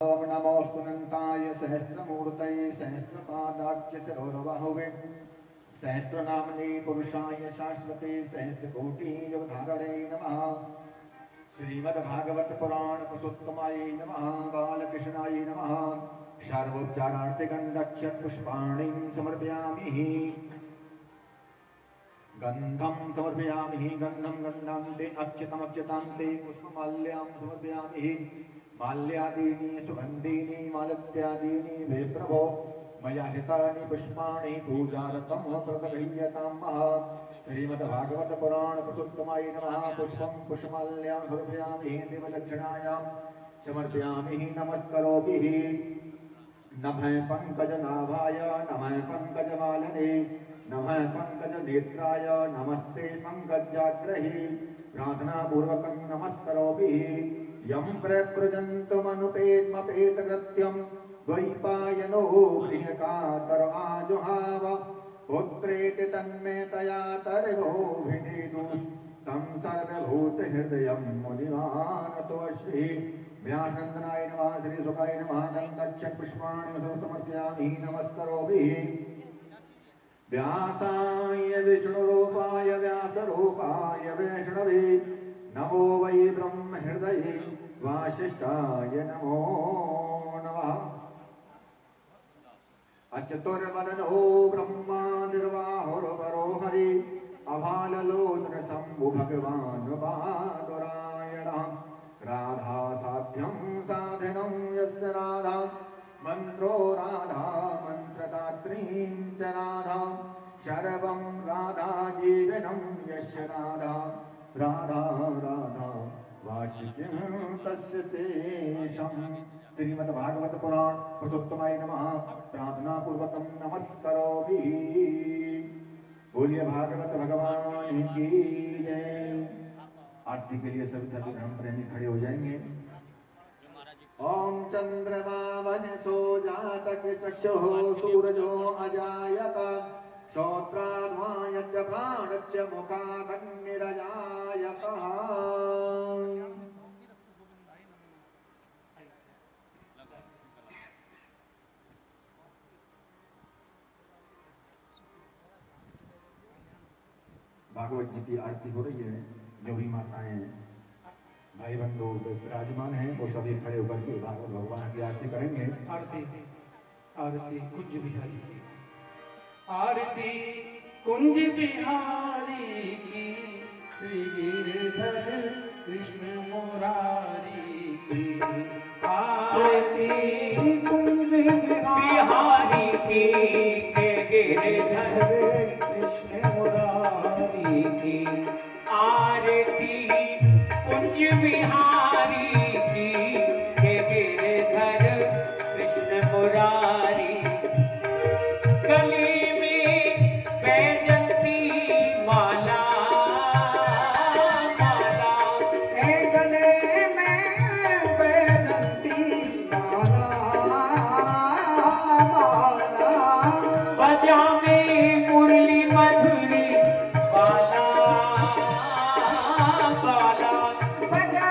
ओम नमोऽस्तुनन्ताय सहस्रमूर्तये सहस्रपादाख्य शिरोर्बाहुवे सहस्रनाम्ने पुरुषाय शाश्वते सहस्रकोटियुगधारणे नमः। श्रीमद्भागवत पुराण पुरुषोत्तमाय नमः। बालकृष्णाय नमः। सर्वोपचारार्थगन्धक्षत पुष्पाणिं समर्पयामि। गन्धं समर्पयामि। गन्धं गन्धान्ते अक्षतमक्षतान्ते पुष्पमाल्यां समर्पयामि। माल्यादीनि सुगन्धीनि मालत्यादीनि वे प्रभो मया हितानि पुष्पाणि पूजार्थं प्रदगृह्यतां महः। श्रीमद्भागवत पुराण पुरुषोत्तमाय नमः। पुष्पं पुष्पमाल्यां समर्पयामि। दिवदक्षिणाय समर्पयामि। नमस्करोमि। नमः पंकजनाभाय नमः पंकजमालिने नमः पंकजनेत्राय नमस्ते पंकजाग्रहे। प्रार्थनापूर्वकं नमस्करोमि। यं प्रकृजन्तमनुपेतमपेतकृत्यं द्वैपायनो प्रियकातर आजुहाव पुत्रेति तन्मे तया तर्वोऽभिनेदु तं सर्वभूतहृदयं मुनिमानतोऽस्मि। व्यासनन्दनाय नमः। श्रीसुखाय नमः। दक्षपुष्पाणि समर्पयामि। नमस्करोमि। व्यासाय विष्णुरूपाय व्यासरूपाय वैष्णवे नमो वै ब्रह्महृदये वासिष्ठाय नमो नमः। अचतुर्वदनो ब्रह्मा निर्वाहुर्वरो हरि अभाललोचन शम्भु भगवान् बादुरायणः। राधा साध्यं साधनं यस्य राधा मंत्रो राधा मंत्रदात्रीं च राधा शर्वं राधा जीवनं यस्य राधा राधा राधा वाचिक्यं तस्य शेषम्। श्रीमद्भागवत पुराण पुरुषोत्तमाय नमः। प्रार्थना पूर्वकं नमस्करोमि। बोलिए भागवत भगवान की जय। आरती के लिए सभी धर्म प्रेमी खड़े हो जाएंगे। ओम चंद्रमा वनसो जातक चक्षुः सूरजो अजायत श्रोत्राद्वाय च प्राणश्च मुखादग्निरजायतः। भागवत जी की आरती हो रही है। जो भी माताएं भाई बंधु विराजमान हैं वो सभी खड़े होकर के भागवत भगवान की आरती करेंगे। आरती आरती कुंज बिहारी की आरती कुंज बिहारी की श्री गिरधर कृष्ण मुरारी की आरती कुंज बिहारी की गिरधर कृष्ण मुरारी की आरती कुंज बिहारी की गिरधर कृष्ण मुरारी। गले में बैजंती माला माला गले में बैजंती माला माला बजा में मुरली मधुरी बाला बाला बजा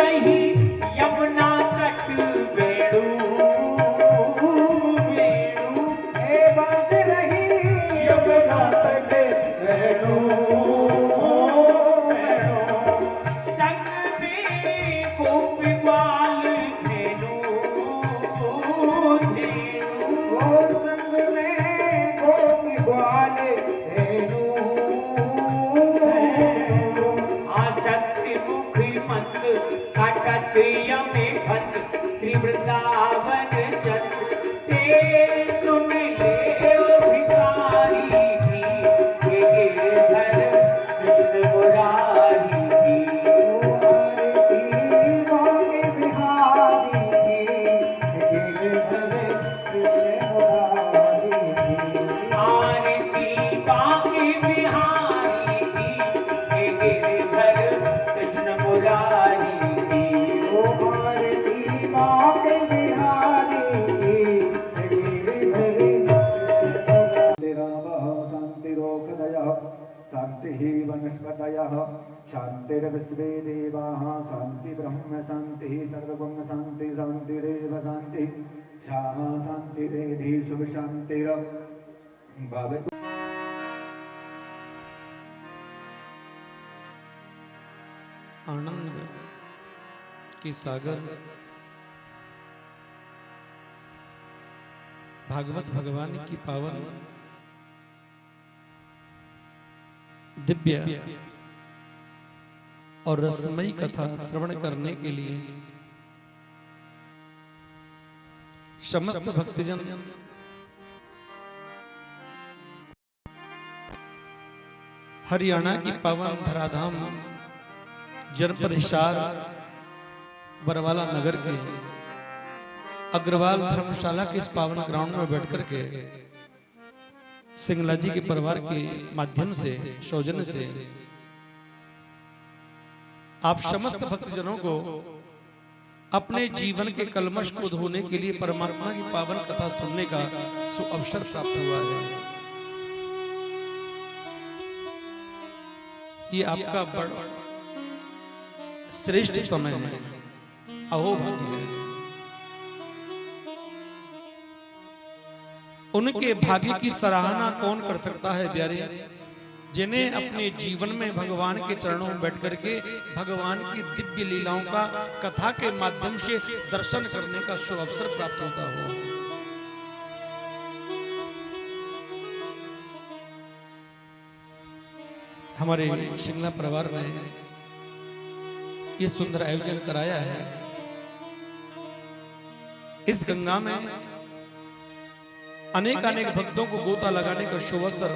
रही यमुना तट बेड़ू बेड़ू हे बात रही यमुना तट बेड़ू संग में गोपी बाल धेनु ओ संग में गोपी ग्वाल धेनु आसक्ति मुख मत काटत यमे भत त्रिवृंदावन चत तेरे सुन ले ओ भिखारी की ये गिरधर कृष्ण मुरारी आरती बाके बिहारी की ये गिरधर कृष्ण मुरारी शांति वनस्पतयः शांतिर्विश्वे देवाः शांति ब्रह्म शांति सर्वगुण शांति शांतिरेव शांति श्यामा शांतिरेधि शुभ शांतिर भवतु। आनंद के सागर भागवत भगवान की पावन दिव्य और रसमयी कथा श्रवण करने के लिए समस्त भक्तजन हरियाणा की पावन धराधाम जनपद हिसार बरवाला नगर के अग्रवाल धर्मशाला के इस पावन ग्राउंड में बैठकर के सिंगला जी के परिवार के माध्यम से सौजन्य से आप समस्त भक्तजनों को अपने जीवन के कलमश को धोने के लिए परमात्मा की पावन कथा सुनने का सुअवसर प्राप्त हुआ है। ये आपका बड़ा श्रेष्ठ समय है, अहोभाग्य है। उनके भाग्य की सराहना कौन कर सकता है प्यारे, जिन्हें अपने जीवन में भगवान के चरणों में बैठ करके भगवान की दिव्य लीलाओं का कथा के माध्यम से दर्शन करने का शुभ अवसर प्राप्त होता हो। हमारे सिंगला परिवार ने ये सुंदर आयोजन कराया है। इस गंगा में अनेक अनेक भक्तों को गोता लगाने का शुभ अवसर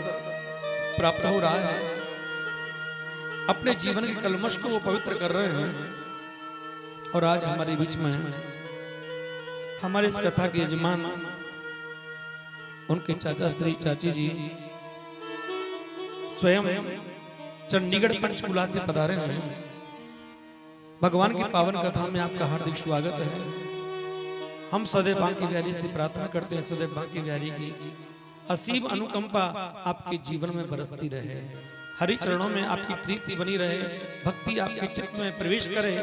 प्राप्त हो रहा है। अपने जीवन के कलमश को वो पवित्र कर रहे हैं। और आज हमारे बीच में हमारे इस कथा के यजमान उनके चाचा श्री चाची जी स्वयं चंडीगढ़ पंचकुला से पधारे हैं। भगवान की पावन कथा में आपका हार्दिक स्वागत है। हम सदैव बांके बिहारी से प्रार्थना करते हैं, सदैव बांके बिहारी की असीम अनुकंपा आपके जीवन में बरसती रहे, हरि चरणों में आपकी प्रीति बनी रहे, भक्ति आपके चित्त में प्रवेश करे,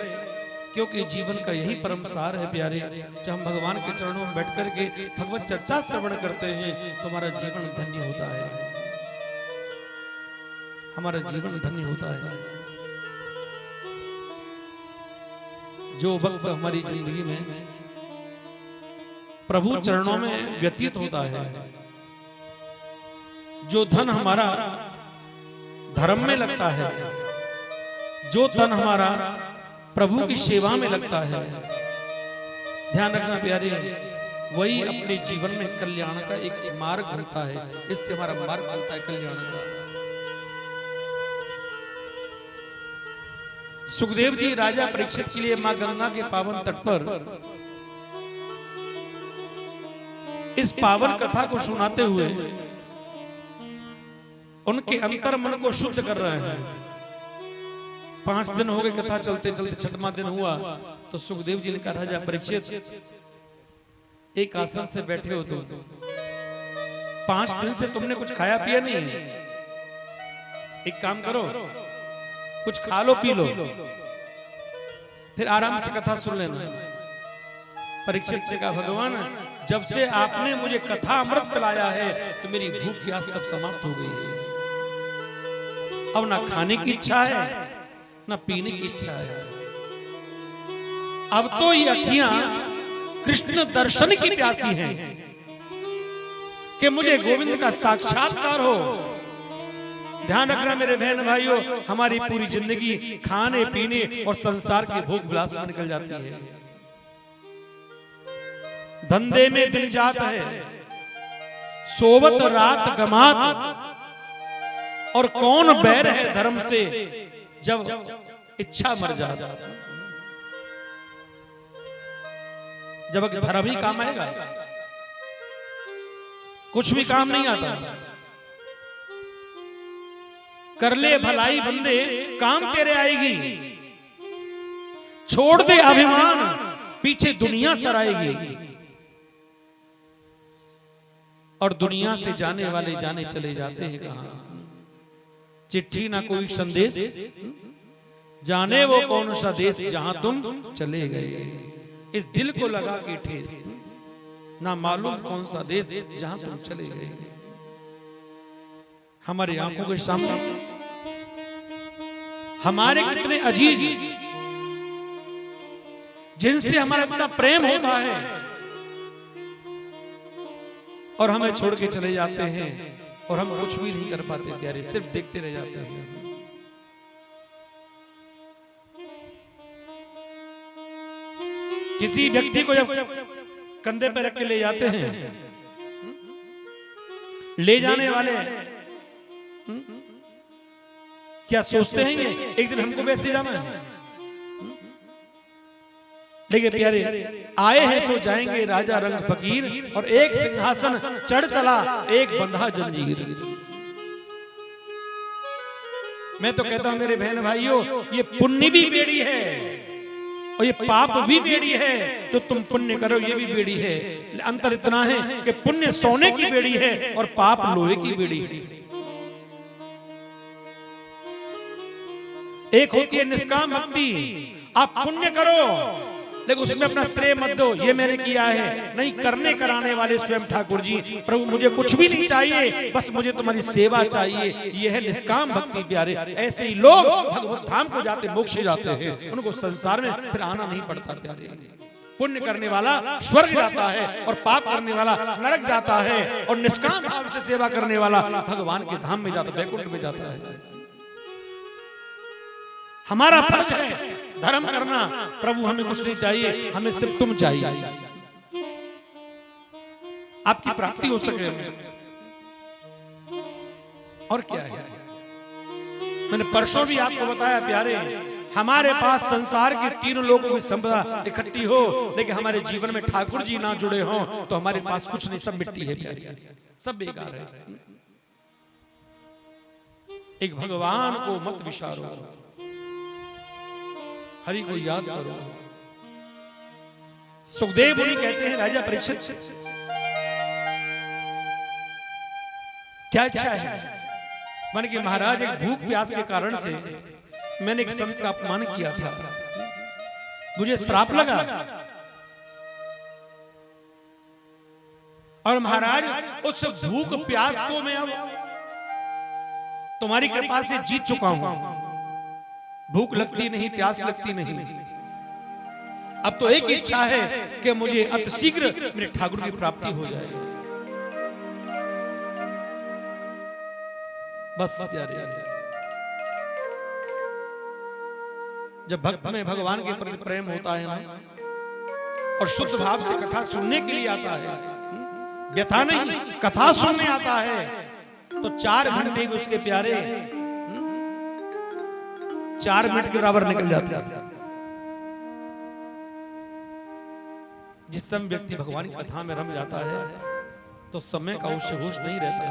क्योंकि जीवन का यही परम सार है प्यारे। जब हम भगवान के चरणों में बैठ करके भगवत चर्चा श्रवण करते हैं तो हमारा जीवन धन्य होता है, हमारा जीवन धन्य होता है। जो वक्त हमारी जिंदगी में प्रभु चरणों में व्यतीत होता है, जो धन हमारा धर्म में लगता है, जो धन हमारा प्रभु की सेवा में लगता है, ध्यान रखना प्यारे, वही अपने जीवन में कल्याण का एक मार्ग होता है। इससे हमारा मार्ग होता है कल्याण का। सुखदेव जी राजा परीक्षित के लिए मां गंगा के पावन तट पर इस पावन कथा को सुनाते हुए उनके अंतर मन को शुद्ध कर रहे हैं। 5 दिन हो गए कथा चलते चलते, 6वां दिन हुआ तो सुखदेव जी ने कहा, राजा परीक्षित एक आसन से बैठे हो तुम, 5 दिन से तुमने कुछ खाया पिया नहीं है, एक काम करो कुछ खा लो पी लो। फिर आराम से कथा सुन लेना। परीक्षित ने कहा, भगवान जब से आपने मुझे कथा अमृत पिलाया है तो मेरी भूख प्यास सब समाप्त हो गई है। अब ना खाने की इच्छा है ना पीने की इच्छा है। अब तो ये अखियां कृष्ण दर्शन की प्यासी हैं कि मुझे गोविंद का साक्षात्कार हो। ध्यान रखना मेरे बहन भाइयों, हमारी पूरी जिंदगी खाने पीने और संसार के भोग विलास में निकल जाती है। धंधे में दिन जात है, सोवत रात गमात, और कौन बैर है धर्म से जब इच्छा मर जाता। जब धर्म ही काम आएगा, कुछ भी काम नहीं आता। कर ले भलाई बंदे काम तेरे आएगी, छोड़ दे अभिमान पीछे दुनिया सराएगी। और दुनिया से जाने वाले जाने चले जाते हैं कहां। चिट्ठी ना कोई संदेश, जाने वो कौन सा देश जहां तुम चले गए। इस दिल को लगा के ठेस, ना मालूम कौन सा देश जहां तुम चले गए। हमारी आंखों के सामने हमारे कितने अजीज जिनसे हमारा इतना प्रेम होता है और हमें छोड़ के चले जाते हैं और हम कुछ भी नहीं कर पाते प्यारे, सिर्फ देखते रह जाते हैं। किसी व्यक्ति को जब कंधे पर रख के ले जाते हैं, ले जाने वाले क्या सोचते हैं ये एक दिन हमको वैसे जाना है। लेकिन प्यारे आए हैं सो जाएंगे राजा रंग फकीर, और एक सिंहासन चढ़ चला एक बंधा जंजीर। मैं तो कहता हूं मेरे बहन भाइयों, ये पुण्य भी बेड़ी है और ये पाप भी बेड़ी है। जो तुम पुण्य करो ये भी बेड़ी है। अंतर इतना है कि पुण्य सोने की बेड़ी है और पाप लोहे की बेड़ी है। एक होती है निष्काम भक्ति, आप पुण्य करो लेकिन उसमें अपना श्रेय मत दो, ये मैंने किया है नहीं। करने कराने वाले स्वयं ठाकुर जी, प्रभु मुझे कुछ भी नहीं चाहिए, बस मुझे तुम्हारी सेवा चाहिए। ये है निष्काम भक्ति प्यारे। ऐसे ही लोग भगवत धाम को जाते, मोक्ष जाते हैं, उनको संसार में फिर आना नहीं पड़ता प्यारे। पुण्य करने वाला स्वर्ग जाता है और पाप करने वाला नरक जाता है, और निष्काम भाव से सेवा करने वाला भगवान के धाम में जाता, वैकुंठ में जाता है। हमारा फर्ज है धर्म करना। प्रभु हमें कुछ नहीं चाहिए, हमें सिर्फ तुम चाहिए, आपकी प्राप्ति हो सके और क्या है। मैंने परसों भी आपको बताया प्यारे, हमारे पास संसार के तीनों लोगों की संपदा इकट्ठी हो लेकिन हमारे जीवन में ठाकुर जी ना जुड़े हों तो हमारे पास कुछ नहीं, सब मिट्टी है प्यारी, सब बेकार है। एक भगवान को मत विचारो, हरि को याद करो। सुखदेव मुनि कहते हैं राजा परीक्षित क्या इच्छा है। मन के महाराज एक भूख प्यास के कारण से मैंने एक संत का अपमान किया था, मुझे श्राप लगा, और महाराज उस भूख प्यास को मैं अब तुम्हारी कृपा से जीत चुका हूं। भूख लगती नहीं, प्यास लगती नहीं। अब तो एक इच्छा है कि मुझे अतिशीघ्र मेरे ठाकुर की प्राप्ति हो जाए। बस प्यारे, जब भक्त में भगवान के प्रति प्रेम होता है ना, और शुद्ध भाव से कथा सुनने के लिए आता है, व्यथा नहीं कथा सुनने आता है, तो 4 घंटे उसके प्यारे 4 मिनट के बराबर निकल जाते हैं। जिस समय व्यक्ति भगवान की कथा में रम जाता है तो समय का होश नहीं रहता,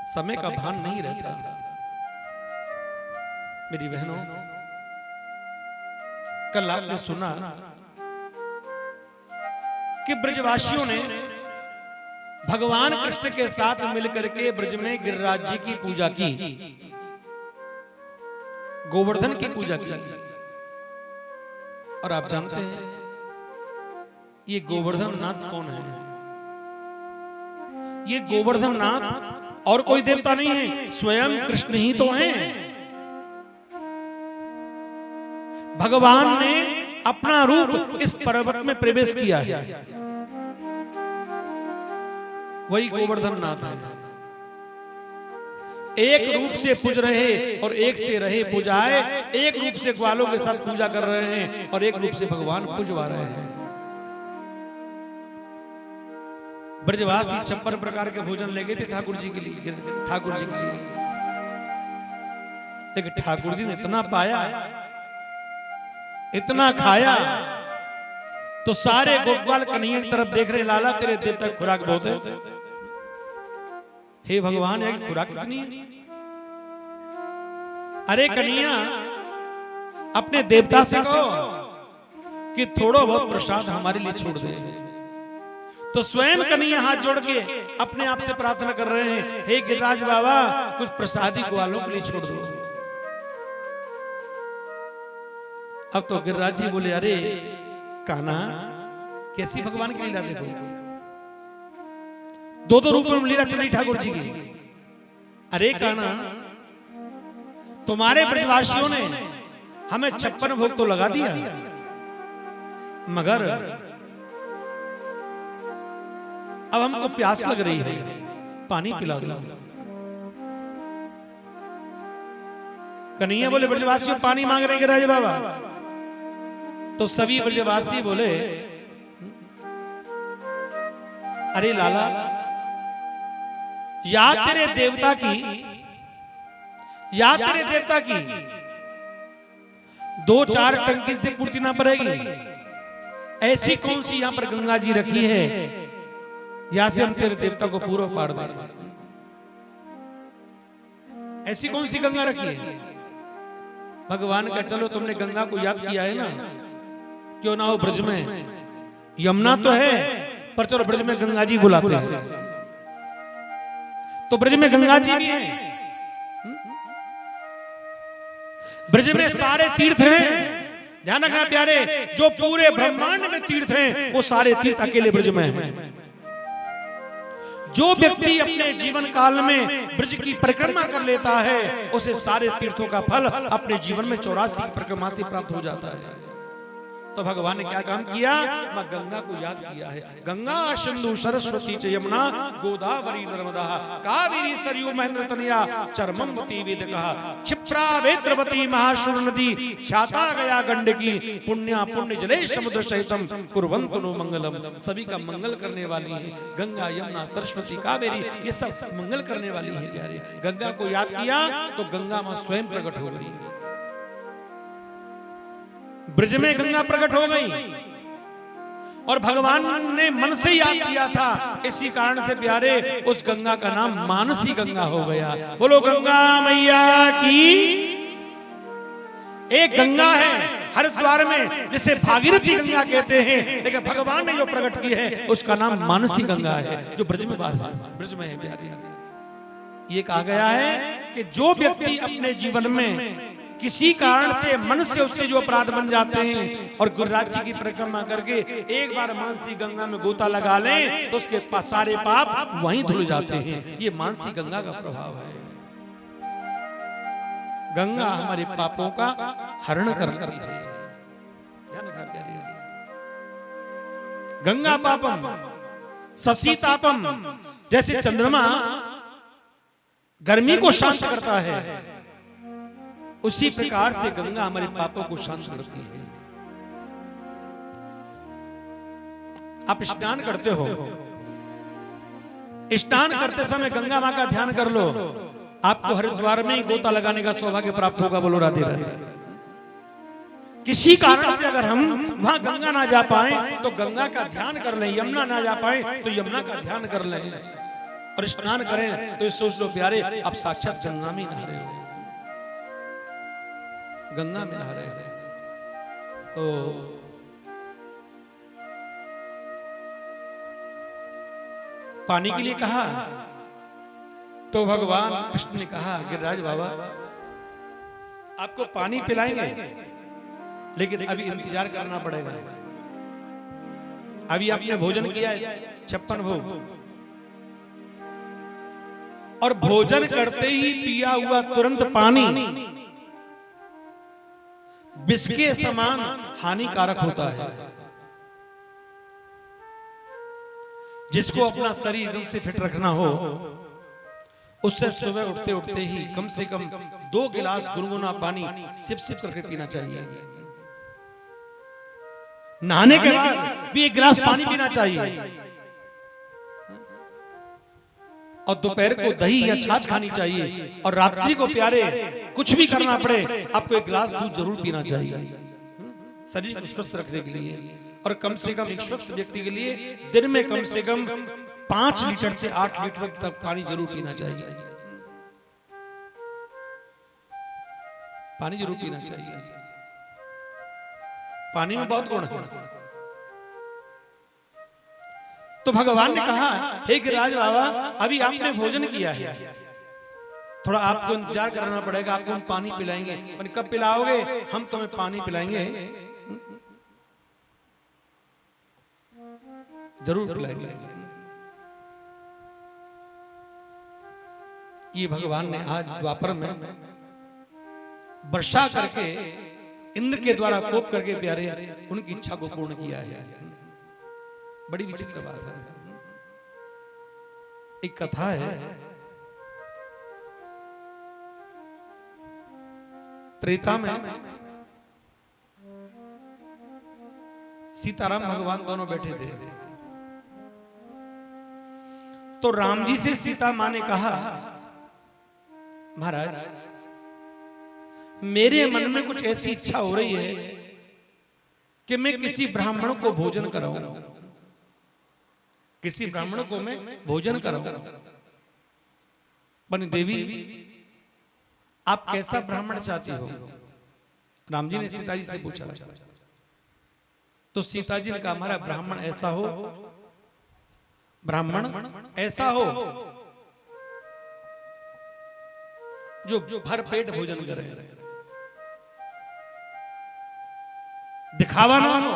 समय का भान नहीं रहता। मेरी बहनों, कल आपने सुना कि ब्रजवासियों ने भगवान कृष्ण के साथ मिलकर के ब्रज में गिरिराज जी की पूजा की, गोवर्धन की पूजा की। और आप जानते हैं ये गोवर्धन नाथ कौन है? ये गोवर्धन नाथ और कोई देवता नहीं है, स्वयं कृष्ण ही तो हैं। भगवान ने अपना रूप इस पर्वत में प्रवेश किया है, वही गोवर्धन नाथ है। एक रूप से पूज रहे और एक से रहे पूजाए, एक रूप से ग्वालों के साथ पूजा कर रहे हैं और एक रूप से भगवान पूजवा रहे हैं। ब्रजवासी 56 प्रकार के भोजन ले गए थे ठाकुर जी के लिए, ठाकुर जी के लिए। लेकिन ठाकुर जी ने इतना पाया, इतना खाया, तो सारे गोपाल कन्हैया की तरफ देख रहे, लाला तेरे देवता की खुराक बहुत है। हे भगवान, एक खुराक कितनी है? अरे कन्हैया, अपने देवता से कहो कि थोड़ा बहुत प्रसाद हमारे लिए छोड़ दे। तो स्वयं कन्हैया हाथ जोड़ के अपने आप से प्रार्थना कर रहे हैं, हे गिरिराज बाबा, कुछ प्रसादी ग्वालों के लिए छोड़ दो। अब तो गिरिराज जी बोले, अरे कान्हा, कैसी भगवान की लीला देखो, दो दो रूपों में लीला चली ठाकुर जी की। अरे कान्हा, तुम्हारे ब्रजवासियों ने हमें 56 भोग तो लगा दिया, मगर अब हमको प्यास लग रही है, पानी पिला दो। कन्हैया बोले, ब्रजवासियों पानी मांग रहे हैं गिरिराज बाबा। तो सभी ब्रजवासी बोले, अरे लाला, याद तेरे देवता की, याद तेरे देवता की 2-4 टंकी से पूर्ति ना पड़ेगी। ऐसी कौन सी यहां पर गंगा जी रखी है, यहां से हम तेरे देवता को पूरा पार दे। ऐसी कौन सी गंगा रखी है? भगवान का, चलो तुमने गंगा को याद किया है ना, क्यों ना हो ब्रज में, यमुना तो है पर चलो ब्रज में गंगा जी बुलाते हैं। तो ब्रज में गंगा जी भी हैं, ब्रज में सारे तीर्थ हैं। ध्यान रखना प्यारे, जो पूरे ब्रह्मांड में तीर्थ हैं, वो सारे तीर्थ अकेले ब्रज में हैं। जो व्यक्ति अपने जीवन काल में ब्रज की परिक्रमा कर लेता है, उसे सारे तीर्थों का फल अपने जीवन में 84 परिक्रमा से प्राप्त हो जाता है। तो भगवान ने क्या काम किया? मैं गंगा को याद किया है। गंगा सिंधु सरस्वती च यमुना गोदावरी नर्मदा कावेरी सरयू महेंद्र तनया चरमंवती वेदकः क्षिप्रा वेद्रवती महाशूर नदी ख्याता गया गंडकी पुण्या पुण्य जले समुद्र सहितम कुर्वन्तु नो मंगलम। सभी का मंगल करने वाली है गंगा, यमुना, सरस्वती, कावेरी, ये सब मंगल करने वाली है प्यारे। गंगा को याद किया तो गंगा मां स्वयं प्रकट हो गई, ब्रज में गंगा प्रकट हो गई और भगवान ने मन से याद किया था। इसी कारण से प्यारे उस गंगा का नाम मानसी गंगा हो गया। बोलो गंगा मैया की। एक गंगा है हरिद्वार में जिसे भागीरथी गंगा कहते हैं, लेकिन भगवान ने जो प्रकट की है उसका नाम मानसी गंगा है, जो ब्रज में ब्रज में है प्यारे। ये कहा गया है कि जो व्यक्ति अपने जीवन में किसी कारण से मन से उससे जो अपराध बन जाते हैं और गिरिराज जी की परिक्रमा करके एक बार मानसी गंगा में गोता लगा लें तो उसके सारे पाप वहीं धुल जाते हैं। ये मानसी गंगा का प्रभाव है। गंगा हमारे पापों का हरण करती है। गंगा पापम शशि तापम, जैसे चंद्रमा गर्मी को शांत करता है, उसी प्रकार से गंगा हमारे पापों को शांत करती है। आप स्नान करते हो, स्नान करते समय गंगा मां का ध्यान कर लो, आपको हरिद्वार में ही गोता लगाने का सौभाग्य प्राप्त होगा। बोलो राधे राधे। किसी कारण से अगर हम वहां गंगा ना जा पाए तो गंगा का ध्यान कर लें, यमुना ना जा पाए तो यमुना का ध्यान कर लें और स्नान करें तो ये सोच लो प्यारे आप साक्षात गंगा में नहा रहे हो, गंगा में नहा रहे हैं। तो पानी के लिए कहा तो भगवान कृष्ण ने कहा गिरिराज बाबा आपको पानी पिलाएंगे, लेकिन अभी इंतजार करना पड़ेगा। अभी आपने भोजन किया है 56 भोग, और भोजन करते ही पिया हुआ तुरंत पानी विष के समान हानिकारक होता है। जिसको अपना शरीर एकदम से फिट रखना हो, उससे सुबह उठते उठते ही कम से कम 2 गिलास गुनगुना पानी सिप सिप करके पीना चाहिए। नहाने के बाद भी 1 गिलास पानी पीना चाहिए, और दोपहर को दही या छाछ खानी चाहिए, और रात्रि को प्यारे कुछ भी करना पड़े आपको 1 गिलास दूध जरूर पीना चाहिए शरीर को स्वस्थ रखने के लिए। और कम से कम एक स्वस्थ व्यक्ति के लिए दिन में कम से कम 5 लीटर से 8 लीटर तक पानी जरूर पीना चाहिए। पानी जरूर पीना चाहिए। पानी में बहुत गुण है। तो भगवान ने कहा, हे गिरिराज बाबा, अभी आपने भोजन किया है, थोड़ा आपको इंतजार करना पड़ेगा, आपको हम पानी पिलाएंगे। कब पिलाओगे? हम तुम्हें पानी पिलाएंगे, जरूर पिलाएंगे। ये भगवान ने आज द्वापर में वर्षा करके इंद्र के द्वारा कोप करके प्यारे उनकी इच्छा को पूर्ण किया है। बड़ी विचित्र बात है। एक कथा है, त्रेता में सीताराम भगवान दोनों बैठे थे। तो राम जी से सीता मां ने कहा, महाराज मेरे मन में कुछ ऐसी इच्छा हो रही है कि मैं किसी ब्राह्मण को भोजन कराऊं, किसी ब्राह्मण को मैं भोजन कराऊं। बनी देवी आप कैसा ब्राह्मण चाहती हो? राम जी ने सीता जी से पूछा। तो सीता जी ने कहा, हमारा ब्राह्मण ऐसा हो, ब्राह्मण ऐसा हो जो भर पेट भोजन करे, दिखावा ना हो,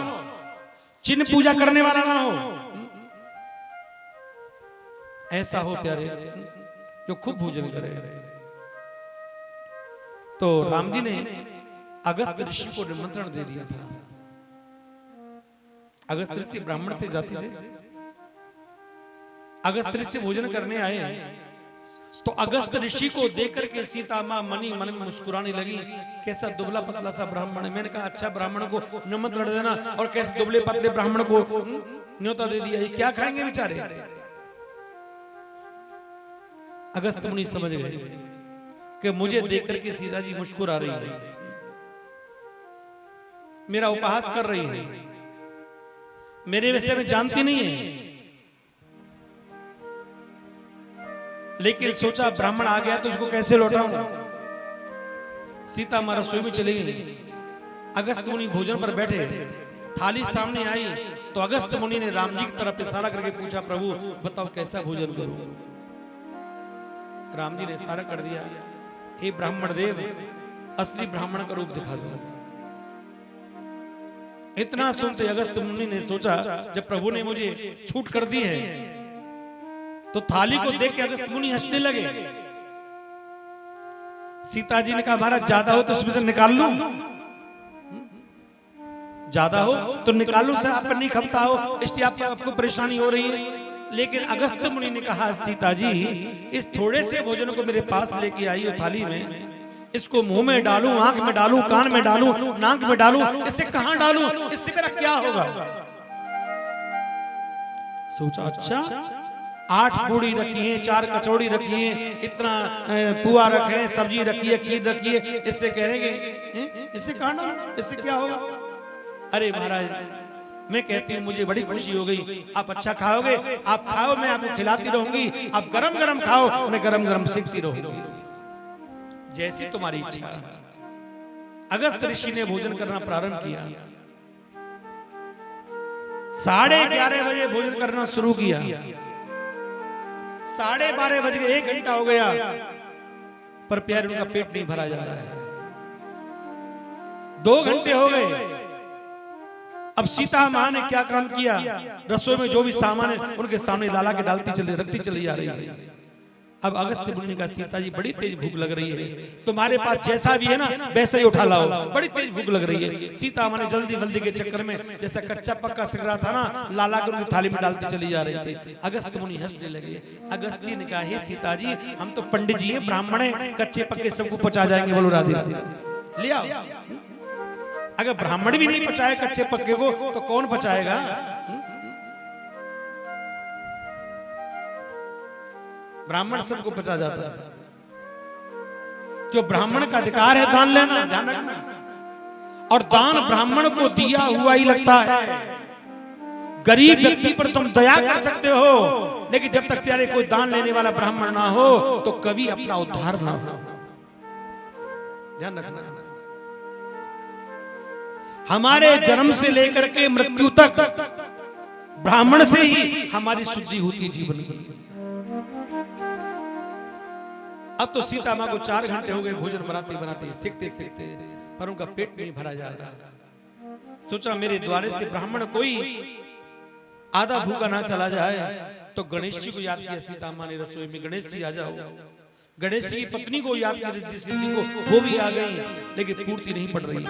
चिन्ह पूजा करने वाला ना हो, ऐसा हो प्यारे जो खूब भोजन करे। तो राम जी ने अगस्त ऋषि को निमंत्रण दे दिया था। अगस्त ऋषि ब्राह्मण थे जाति से, अगस्त ऋषि भोजन करने आए। तो अगस्त ऋषि को देख करके सीता मां मन ही मन में मुस्कुराने लगी। कैसा दुबला पतला सा ब्राह्मण है। मैंने कहा अच्छा ब्राह्मण को निमंत्रण देना, और कैसे दुबले पतले ब्राह्मण को न्योता दे दिया, ये क्या खाएंगे बेचारे। अगस्त मुनि समझ गए कि मुझे देख करके सीता जी मुस्कुरा रही है, मेरा उपहास कर रही है, मेरे विषय में जानती नहीं है। लेकिन सोचा ब्राह्मण आ गया तो उसको कैसे लौटाऊं। सीता मां रसोई में चली गई। अगस्त मुनि भोजन पर बैठे, थाली सामने आई तो अगस्त मुनि ने राम जी की तरफ इशारा करके पूछा, प्रभु बताओ कैसा भोजन करूं। राम जी ने इशारा कर दिया, हे ब्राह्मण देव असली ब्राह्मण का रूप दिखा दो। इतना सुनते अगस्त मुनि ने सोचा जब प्रभु ने मुझे छूट कर दी है, तो थाली को देख के अगस्त मुनि हंसने लगे। सीता जी ने कहा महाराज ज्यादा हो तो उसमें से निकाल लूं, ज्यादा हो तो निकालू से आप पर नहीं खपता हो, इसलिए आपको परेशानी हो रही है। लेकिन अगस्त मुनि ने कहा सीता जी इस थोड़े से भोजन को मेरे पास लेके आई हो थाली में, इसको मुंह में डालूं, आंख में डालूं, कान में डालूं, नाक में डालूं, इससे कहां डालूं, इससे मेरा क्या होगा। सोचा अच्छा 8 पूड़ी रखी है, 4 कचौड़ी रखी है, इतना पुआ रखे हैं, सब्जी रखी है, खीर रखी है, इससे कहेंगे इससे कहां डालूं, इससे क्या होगा। अरे महाराज मैं कहती हूँ मुझे बड़ी खुशी हो गई, आप अच्छा खाओगे, आप खाओ मैं आपको खिलाती रहूंगी, आप गरम गरम खाओ मैं गरम गरम सेकती रहूंगी, जैसी तुम्हारी इच्छा। अगस्त ऋषि ने भोजन करना प्रारंभ किया। 11:30 बजे भोजन करना शुरू किया। 12:30 बज गए, 1 घंटा हो गया, पर प्यारे उनका पेट नहीं भरा जा रहा है। 2 घंटे हो गए। अब सीता मां ने क्या काम किया, रसोई में जो भी सामान है उनके सामने लाला के डालती चली, रखती चली जा रही है। अब अगस्त्य मुनि ने कहा, सीता जी बड़ी तेज भूख लग रही है, तुम्हारे पास जैसा भी है ना वैसा ही उठा लाओ, बड़ी तेज भूख लग रही है। सीता मां ने जल्दी जल्दी के चक्कर में जैसा कच्चा पक्का सिक रहा था ना, लाला को उनकी थाली में डालती चली जा रही थी। अगस्त्य मुनि हंसने लगे। अगस्त्य ने कहा, हे सीता जी, हम तो पंडित जी हैं, ब्राह्मण हैं, कच्चे पक्के सबको पचा जाएंगे। बोलो राधे राधे, ले आओ। अगर ब्राह्मण भी नहीं पचाए कच्चे पक्के को तो कौन पचाएगा? ब्राह्मण सबको पचा जाता है। जो ब्राह्मण का अधिकार है दान लेना, ध्यान रखना। और दान ब्राह्मण को दिया हुआ ही लगता है। गरीब व्यक्ति पर तुम दया कर सकते हो, लेकिन जब तक प्यारे कोई दान लेने वाला ब्राह्मण ना हो तो कभी अपना उद्धार ना हो। ध्यान रखना। हमारे जन्म से लेकर के मृत्यु तक ब्राह्मण से ही हमारी शुद्धि होती है जीवन की। अब तो सीता मां को 4 घंटे हो गए भोजन बनाते बनाते, सीखते सीखते, पर उनका पेट नहीं भरा जा रहा। सोचा मेरे द्वारे से ब्राह्मण कोई आधा भूखा ना चला जाए, तो गणेश जी को याद किया। सीता मां ने रसोई में, गणेश जी आ जाओ। गणेश जी की पत्नी को याद कर रिद्धि सिद्धि को, वो भी आ गई, लेकिन पूर्ति नहीं पड़ रही।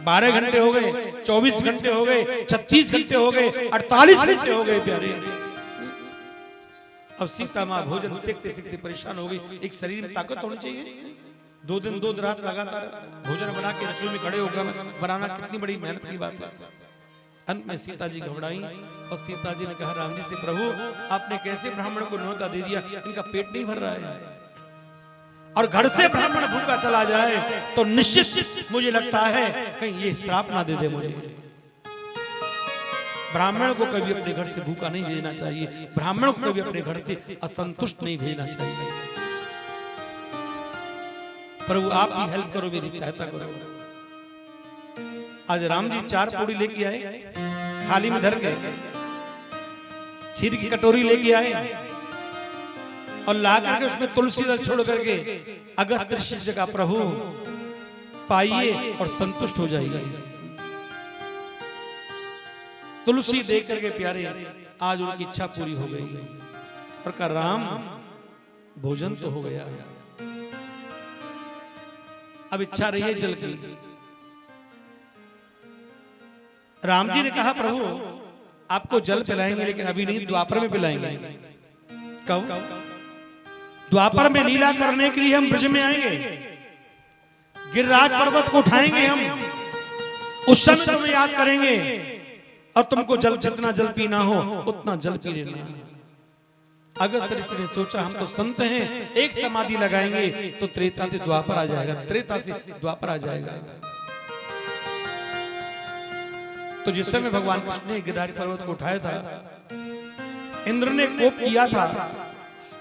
12 घंटे हो गए, 24 घंटे हो गए, 36 घंटे हो गए, 48 घंटे हो गए प्यारे। अब सीता मां भोजन सीखते सीखते परेशान हो गई। एक शरीर में ताकत होनी चाहिए। 2 दिन 2 रात लगातार भोजन बना के रसोई में खड़े होकर बनाना कितनी बड़ी मेहनत की बात है। अंत में सीता जी घबराई और सीता जी ने कहा राम जी से, प्रभु आपने कैसे ब्राह्मण को न्योता दे दिया, इनका पेट नहीं भर रहा है, और घर से ब्राह्मण भूखा चला जाए तो निश्चित मुझे लगता है कहीं ये श्राप ना दे दे मुझे। ब्राह्मण को कभी अपने घर से भूखा नहीं भेजना चाहिए, ब्राह्मण को कभी अपने घर से असंतुष्ट नहीं भेजना चाहिए। प्रभु आप भी हेल्प करो, मेरी सहायता करो। आज राम जी 4 पूड़ी लेके आए, थाली में धर के, खीर की कटोरी लेके आए और ला करके उसमें तुलसी दल छोड़ करके अगस्त ऋषि से कहा, प्रभु पाइए और संतुष्ट हो जाइए। तुलसी देख करके प्यारे आज उनकी इच्छा पूरी हो गई और कहा राम भोजन तो हो गया, अब इच्छा रही है जल की। राम जी ने कहा प्रभु आपको जल पिलाएंगे, लेकिन अभी नहीं, द्वापर में पिलाएंगे। कब? द्वापर में लीला करने के लिए हम ब्रज में आएंगे, गिरिराज पर्वत को उठाएंगे हम, उस समय तुम्हें याद करेंगे और तुमको जल जितना जल पीना हो उतना जल पी लेना। अगस्त ऋषि ने सोचा हम तो संत हैं, एक समाधि लगाएंगे तो त्रेता से द्वापर आ जाएगा, त्रेता से द्वापर आ जाएगा। तो जिस समय भगवान कृष्ण ने गिरिराज पर्वत को उठाया था, इंद्र ने कोप किया था,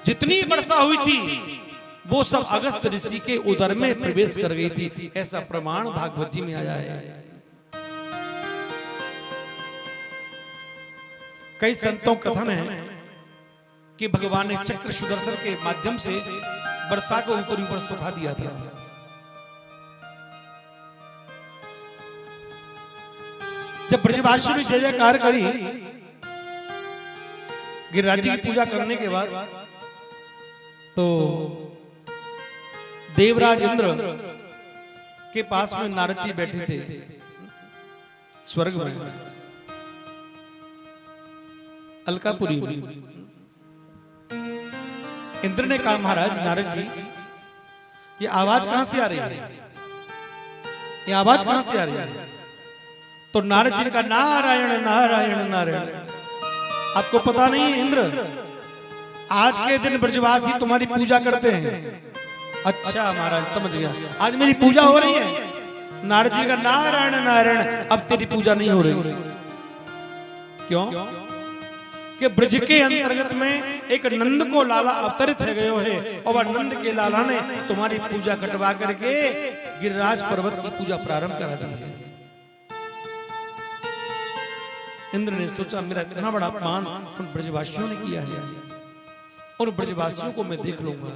जितनी वर्षा हुई थी वो सब अगस्त ऋषि के उदर में प्रवेश कर गई थी, ऐसा प्रमाण भागवत जी में आया है। कई संतों का कथन है कि भगवान ने चक्र सुदर्शन के माध्यम से वर्षा को ऊपर ऊपर सुखा दिया था। जब ब्रजवासी ने जय जयकार करी गिरिराज जी की पूजा करने के बाद, तो देवराज इंद्र के पास में नारद जी बैठे थे स्वर्ग में, अलकापुरी में। इंद्र ने कहा महाराज नारद जी ये आवाज कहां से आ रही है, ये आवाज कहां से आ रही है? तो नारद जी ने कहा नारायण नारायण नारायण। आपको पता नहीं है इंद्र, आज के दिन ब्रजवासी तुम्हारी पूजा करते हैं। अच्छा महाराज समझ गया, आज मेरी पूजा हो रही है। नारद जी का नारायण नारायण, अब तेरी पूजा नहीं हो रही। क्यों? कि ब्रज के अंतर्गत में एक नंद को लाला अवतरित है गयो है, और वह नंद के लाला ने तुम्हारी पूजा कटवा करके गिरिराज पर्वत की पूजा प्रारंभ करा दी है। इंद्र ने सोचा मेरा इतना बड़ा अपमान उन ब्रजवासियों ने किया है, उन ब्रजवासियों को मैं देख लूंगा।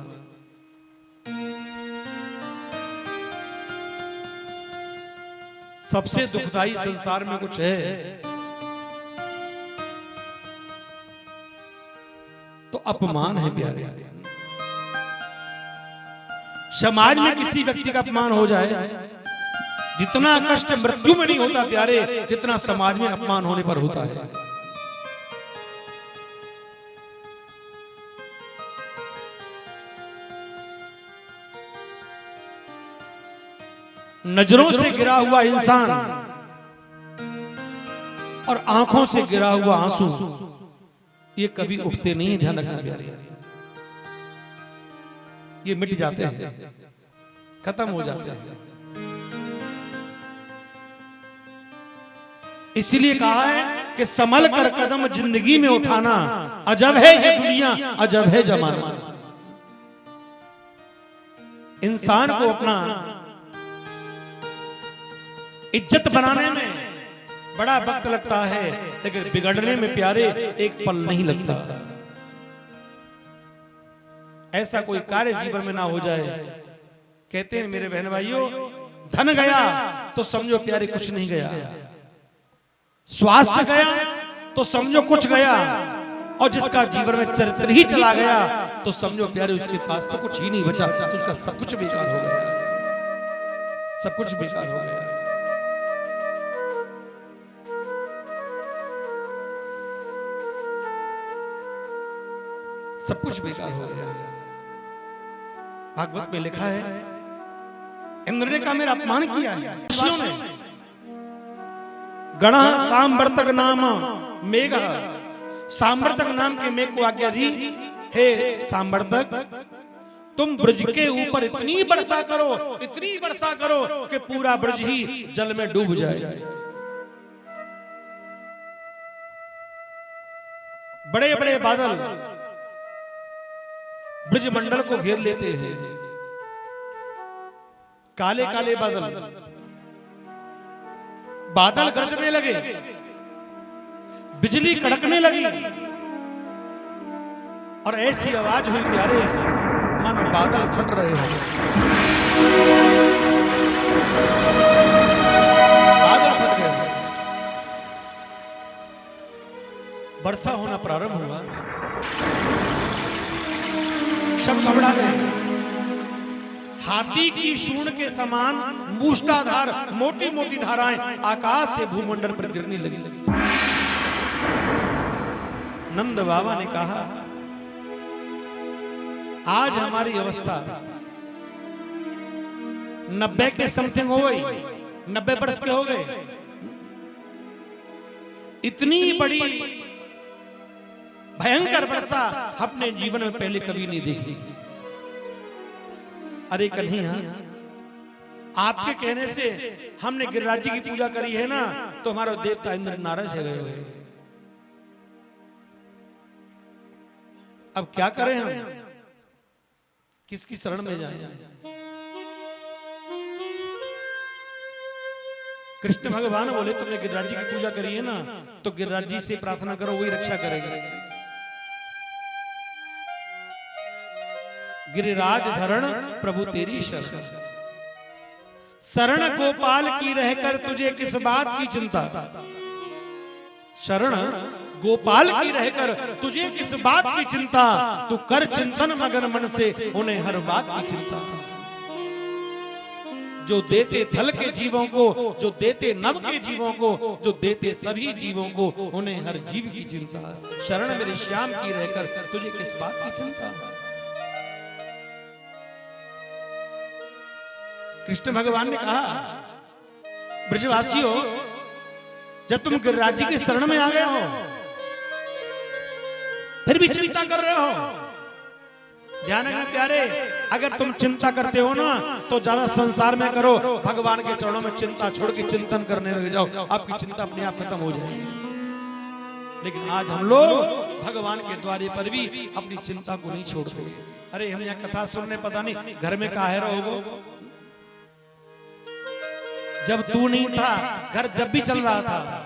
सबसे दुखदाई संसार में कुछ है तो अपमान है प्यारे। समाज में किसी व्यक्ति का अपमान हो जाए, जितना कष्ट मृत्यु में नहीं होता प्यारे, जितना समाज में अपमान होने पर होता है। नजरों से गिरा हुआ इंसान और आंखों से गिरा हुआ आंसू ये कभी उठते नहीं है, ध्यान रखना प्यारे। ये मिट जाते हैं, खत्म हो जाते हैं। इसीलिए कहा है कि संभल कर कदम जिंदगी में उठाना, अजब है ये दुनिया, अजब है जमाना। इंसान को अपना इज्जत बनाने में बड़ा वक्त लगता है, लेकिन बिगड़ने में प्यारे एक पल नहीं लगता। ऐसा कोई कार्य जीवन में ना हो जाए। कहते हैं मेरे बहन भाइयों, धन गया तो समझो प्यारे कुछ नहीं गया, स्वास्थ्य गया तो समझो कुछ गया, और जिसका जीवन में चरित्र ही चला गया तो समझो प्यारे उसके पास तो कुछ ही नहीं बचा, उसका सब कुछ बेकार हो गया, सब कुछ बेकार हो गया। सब कुछ बेकार हो गया। भागवत में लिखा है, इंद्र ने कहा मेरा अपमान किया है ऋषियों ने। गणा सांवर्तक नाम मेघ, सांवर्तक नाम के मेघ को आज्ञा दी, हे सांवर्तक तुम ब्रज के ऊपर इतनी वर्षा करो, इतनी वर्षा करो कि पूरा ब्रज ही जल में डूब जाए। बड़े बड़े बादल ब्रज मंडल को घेर लेते हैं, काले काले बादल, बादल गरजने लगे, बिजली कड़कने लगी, और ऐसी आवाज हुई प्यारे मानो बादल फट रहे हैं। बादल फट गए, वर्षा होना प्रारंभ हुआ, सब घबरा गए। हाथी की सूंड के समान मूष्टाधार मोटी मोटी धाराएं आकाश से भूमंडल पर गिरने लगी। नंद बाबा ने कहा आज हमारी अवस्था 90 के समथिंग हो गई, 90 वर्ष के हो गए। इतनी बड़ी भयंकर वर्षा अपने जीवन में पहले कभी नहीं देखी। अरे कन्हैया, आपके कहने से हमने गिरिराज जी की पूजा करी है ना, तो हमारा देवता इंद्र नाराज है गए हुए। अब क्या करें हम, किसकी शरण में जाएं? कृष्ण भगवान बोले तुमने गिरिराज जी की पूजा करी है ना, तो गिरिराज जी से प्रार्थना करो, वही रक्षा करेगा। गिरिराज धरण प्रभु तेरी शरण, शरण गोपाल की रहकर तुझे किस बात की चिंता। शरण गोपाल की रहकर तुझे किस बात की चिंता, तू कर चिंतन मगन मन से उन्हें हर बात की चिंता। जो देते थल के जीवों को, जो देते नभ के जीवों को, जो देते सभी जीवों को, उन्हें हर जीव की चिंता। शरण मेरे श्याम की रहकर तुझे किस बात की चिंता। कृष्ण भगवान ने कहा ब्रजवासियों, जब तुम गिरिराज जी की शरण में आ गए हो फिर भी चिंता कर रहे हो। ध्यान रखना प्यारे, अगर तुम चिंता करते हो ना तो ज्यादा संसार में करो, भगवान के चरणों में चिंता छोड़ के चिंतन करने लग जाओ, आपकी चिंता अपने आप खत्म हो जाएगी। लेकिन आज हम लोग भगवान के द्वारे पर भी अपनी चिंता को नहीं छोड़ते। अरे हम यहाँ कथा सुनने पता नहीं घर में काहे रहोगे, जब तू नहीं था घर जब भी चल रहा था,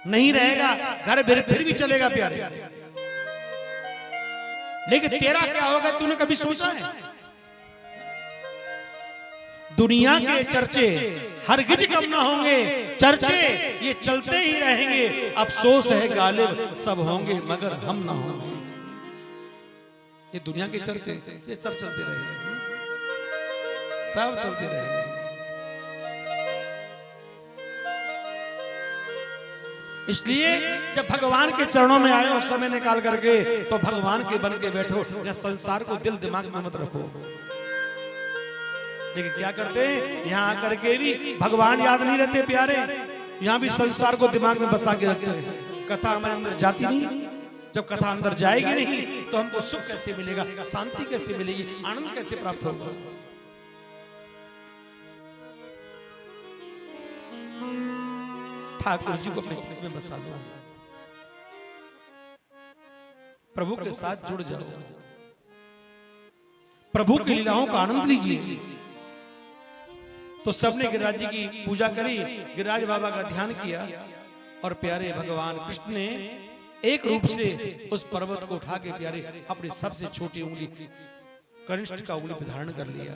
नहीं रहेगा घर फिर भी चलेगा प्यारे। लेकिन तेरा क्या होगा तूने कभी सोचा है? दुनिया के चर्चे हरगिज कम ना होंगे, चर्चे ये चलते ही रहेंगे। अफसोस है गालिब सब होंगे मगर हम ना होंगे। ये दुनिया के चर्चे ये सब चलते रहेंगे, सब चलते रहेंगे। इसलिए जब भगवान के चरणों में आए उस समय निकाल करके तो भगवान के बन के बैठो, या संसार को दिल दिमाग में मत रखो। लेकिन क्या करते हैं, यहाँ आकर के भी भगवान याद नहीं रहते प्यारे, यहाँ भी संसार को दिमाग में बसा के रखते हैं। कथा हमारे अंदर जाती नहीं, जब कथा अंदर जाएगी नहीं तो हमको सुख कैसे मिलेगा, शांति कैसे मिलेगी, आनंद कैसे प्राप्त होगा। ठाकुर जी को अपने चित्त में बसा लो, प्रभु के साथ जुड़ जाओ, प्रभु की लीलाओं का आनंद लीजिए। तो सबने गिरिराज जी की पूजा करी, गिरिराज बाबा का ध्यान किया और प्यारे भगवान कृष्ण ने एक रूप से उस पर्वत को उठा के प्यारे अपनी सबसे छोटी उंगली कनिष्ठ का उंगली पे धारण कर लिया।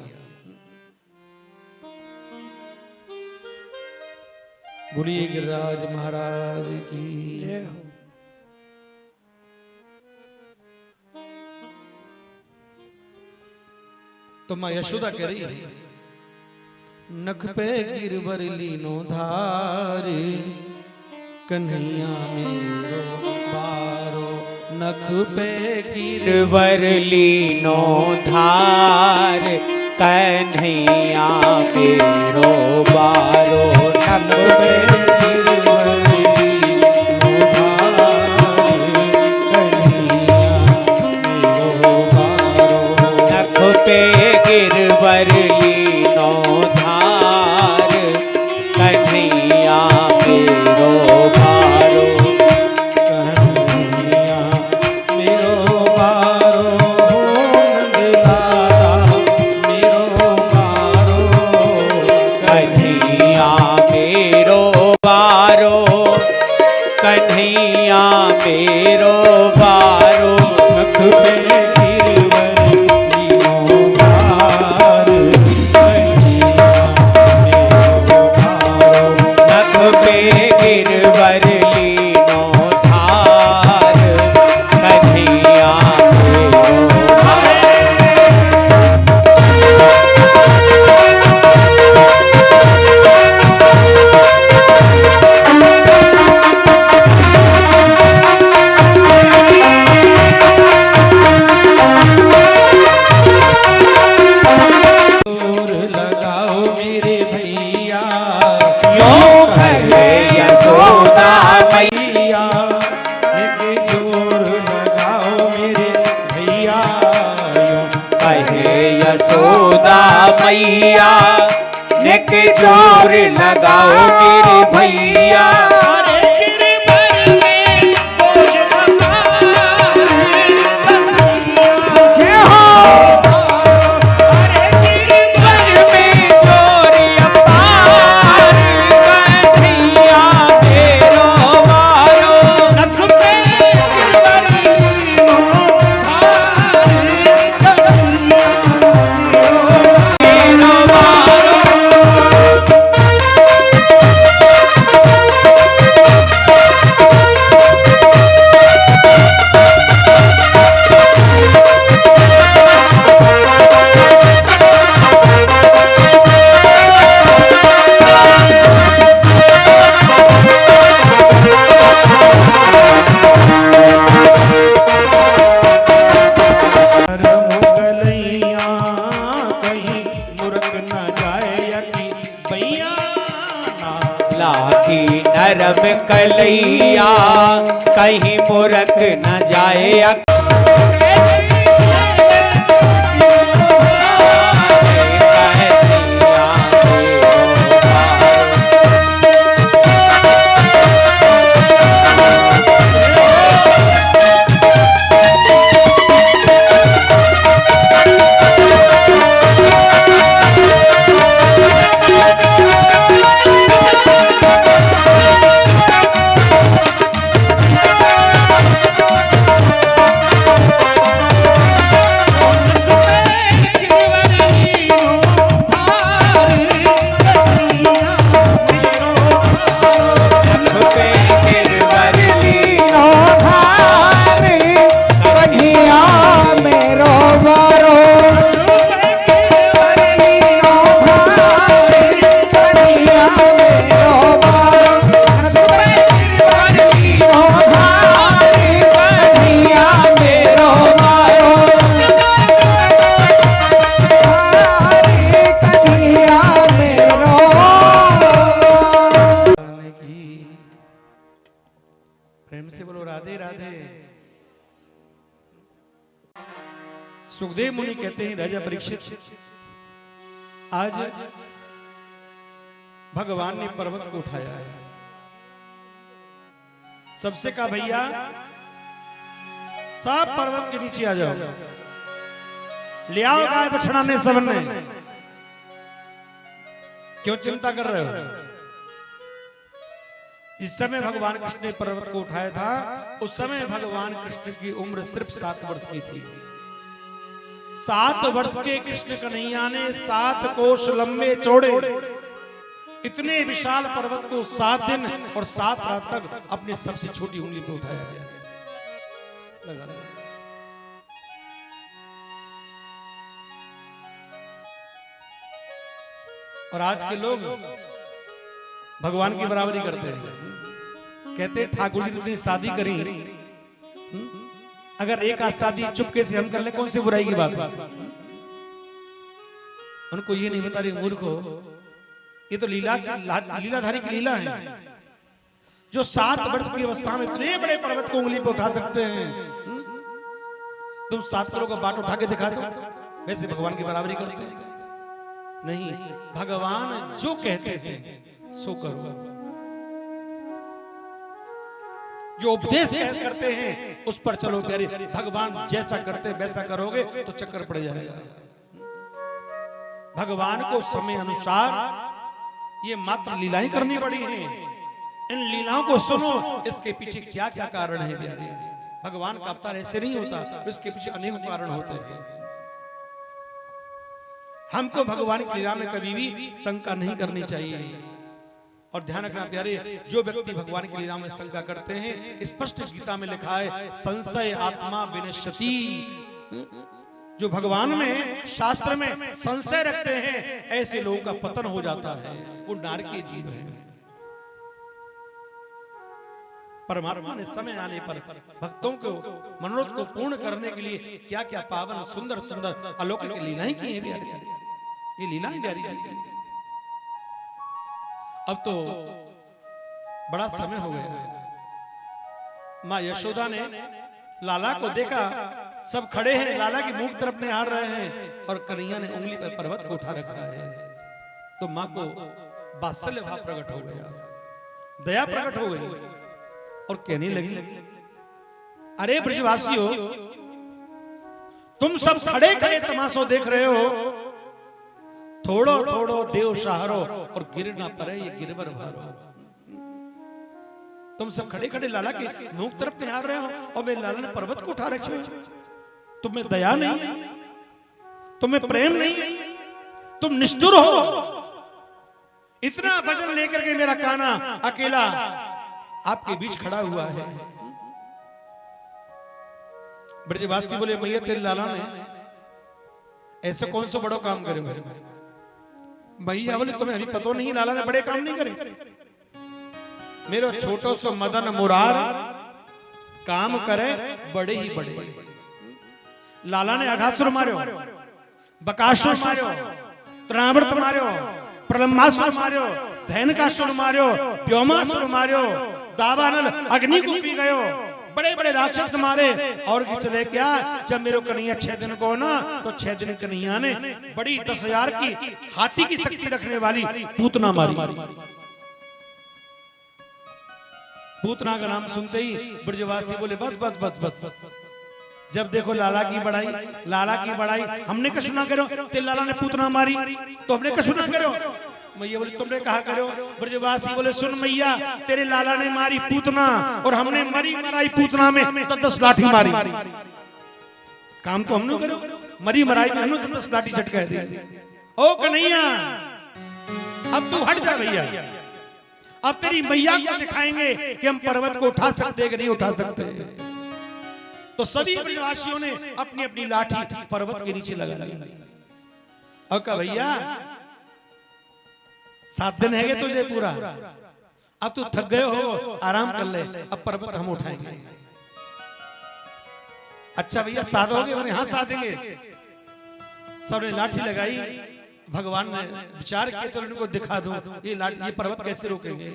बोलिए गिरिराज महाराज की जय हो। तो मां यशोदा कह रही है, नख पे गिरवर लीनो धारे कन्हैया मेरो बारो, नख पे गिरवर लीनो धार कन्हैया मेरो बारो, नख पे गिरवर लीनो धार कन्हैया मेरो बारो, नख पे गिरवर लीनो धार कन्हैया मेरो बारो, कन्हैया मेरो बारो, नंदलाला मेरो बारो, कन्हैया मेरो बारो, कन्हैया मेरो बारो, नख पे गिरवर लीनो धार कन्हैया मेरो बारो, नख पे गिरवर लीनो धार कन्हैया मेरो बारो। जोर लगाओ मेरे भैया, यो कहे यशोदा मैया, एक जोर लगाओ मेरे भैया, यो कहे यशोदा मैया, नेक जोर लगाओ मेरे भैया। लाठी नरम कलैया कहीं मुरक न जाए। सुखदेव मुनि कहते हैं राजा परीक्षित, आज भगवान ने पर्वत को उठाया है, सबसे कहा भैया सब पर्वत के नीचे आ जाओ, ले आओ गाय बछड़ा ने सबने, क्यों चिंता कर रहे हो? इस समय भगवान कृष्ण ने पर्वत को उठाया था, उस समय भगवान कृष्ण की उम्र सिर्फ 7 वर्ष की थी। 7 वर्ष के कृष्ण कन्हैया ने 7 कोस लंबे चौड़े इतने विशाल पर्वत को 7 दिन और 7 रात तक अपनी सबसे छोटी उंगली पे उठाया गया। लगा और आज के लोग भगवान की बराबरी करते हैं, कहते हैं ठाकुर जी ने शादी करी, अगर एक आध शादी चुपके से हम कर ले कौन सी बुराई की बात है? उनको ये नहीं बता रही मूर्खो, ये तो लीलाधारी की लीला है। जो 7 वर्ष की अवस्था में इतने बड़े पर्वत को उंगली पे उठा सकते हैं, तुम 7 किलो का बाट उठा के दिखा दो, वैसे भगवान की बराबरी करते हैं? नहीं, भगवान जो कहते हैं सो करो, जो उपदेश करते हैं उस पर चलो प्यारे। भगवान जैसा करते वैसा करोगे तो चक्कर पड़ जाएगा। भगवान को समय अनुसार ये मात्र लीलाएं करनी पड़ी हैं, इन लीलाओं को सुनो, इसके पीछे क्या क्या कारण है प्यारे। भगवान का अवतार ऐसे नहीं होता, इसके पीछे अनेक कारण होते हैं। हमको भगवान की लीला में कभी भी शंका नहीं करनी चाहिए। और ध्यान रखना प्यारे, जो व्यक्ति भगवान की लीला में शंका करते हैं, स्पष्ट गीता में लिखा है संशय आत्मा विनश्यति। जो भगवान में शास्त्र में संशय रखते हैं, ऐसे लोगों का पतन हो जाता है, वो नारकीय जीव है। परमात्मा ने समय आने पर भक्तों को मनोरथ को पूर्ण करने के लिए क्या क्या पावन सुंदर सुंदर अलौकिक लीलाएं की हैं प्यारे। ये लीलाएं प्यारी जी। अब तो बड़ा समय हो गया है। माँ यशोदा ने लाला को देखा, सब खड़े हैं, लाला की मुख तरफ निहार रहे हैं और कन्हैया ने उंगली पर पर्वत को उठा रखा है। तो माँ को वात्सल्य भाव प्रकट हो गया, दया प्रकट हो गई और कहने लगी, अरे ब्रजवासियों, तुम सब खड़े खड़े तमाशो देख रहे हो, थोड़ो थोड़ो देव सहारो और गिर ना पड़े ये गिरवर भारो। तुम सब खड़े खड़े लाला के मुख तरफ निहार रहे हो और मेरे लाला ने पर्वत को उठा रखे हो। तुम्हें दया नहीं, तुम्हें प्रेम नहीं, तुम निष्ठुर हो। इतना वजन लेकर के मेरा कान्हा अकेला आपके बीच खड़ा हुआ है। ब्रजवासी बोले, मैया तेरे लाला ने ऐसे कौन सा बड़ा काम करे हुए? भैया बोले, तुम्हें अभी पता नहीं, लाला ने बड़े काम नहीं करे। मेरा छोटो सो मदन मुरार काम करे बड़े ही बड़े। लाला ने अघासुर मार्यो, बकासुर मार्यो, त्रावृत मार्यो, प्रलंबासुर मार्यो, धैनकासुर मार्यो, व्योमासुर मार्यो, दावानल अग्नि को पी गयो, बड़े बड़े राक्षस मारे। और चले क्या, जब मेरे कन्हैया 6 दिन को ना, तो 6 दिन कन्हैया ने बड़ी 10,000 की हाथी की शक्ति रखने वाली पूतना मारी। पूतना का नाम सुनते ही ब्रजवासी बोले, बस बस बस बस, जब देखो लाला की बड़ाई, लाला की बड़ाई। हमने कछु ना करो, तेरे लाला ने पूतना मारी तो हमने कछु ना करो। मैया बोले, तुमने कहा करो। ब्रजवासी बोले, सुन मैया, तेरे लाला ने मारी पूतना और हमने मरी मराई पूतना में तो 10 लाठी मारी। काम तो हमने करो, मरी मराई में हमने 10 लाठी झटका दी। ओ कन्हैया, अब तू हट जा भैया, अब तेरी मैया को दिखाएंगे कि हम पर्वत को उठा सकते कि नहीं उठा सकते। तो सभी ब्रजवासियों ने अपनी अपनी लाठी पर्वत के नीचे लगा ली और कहा, भैया 7 दिन है तुझे पूरा, अब तू थक गए हो, आराम कर ले, अब पर्वत हम उठाएंगे। अच्छा भैया साधोगे? बोले हाँ साधेंगे। सबने लाठी लगाई। भगवान ने विचार किया, चलो इनको दिखा दूं ये लाठी, ये पर्वत कैसे रोकेंगे।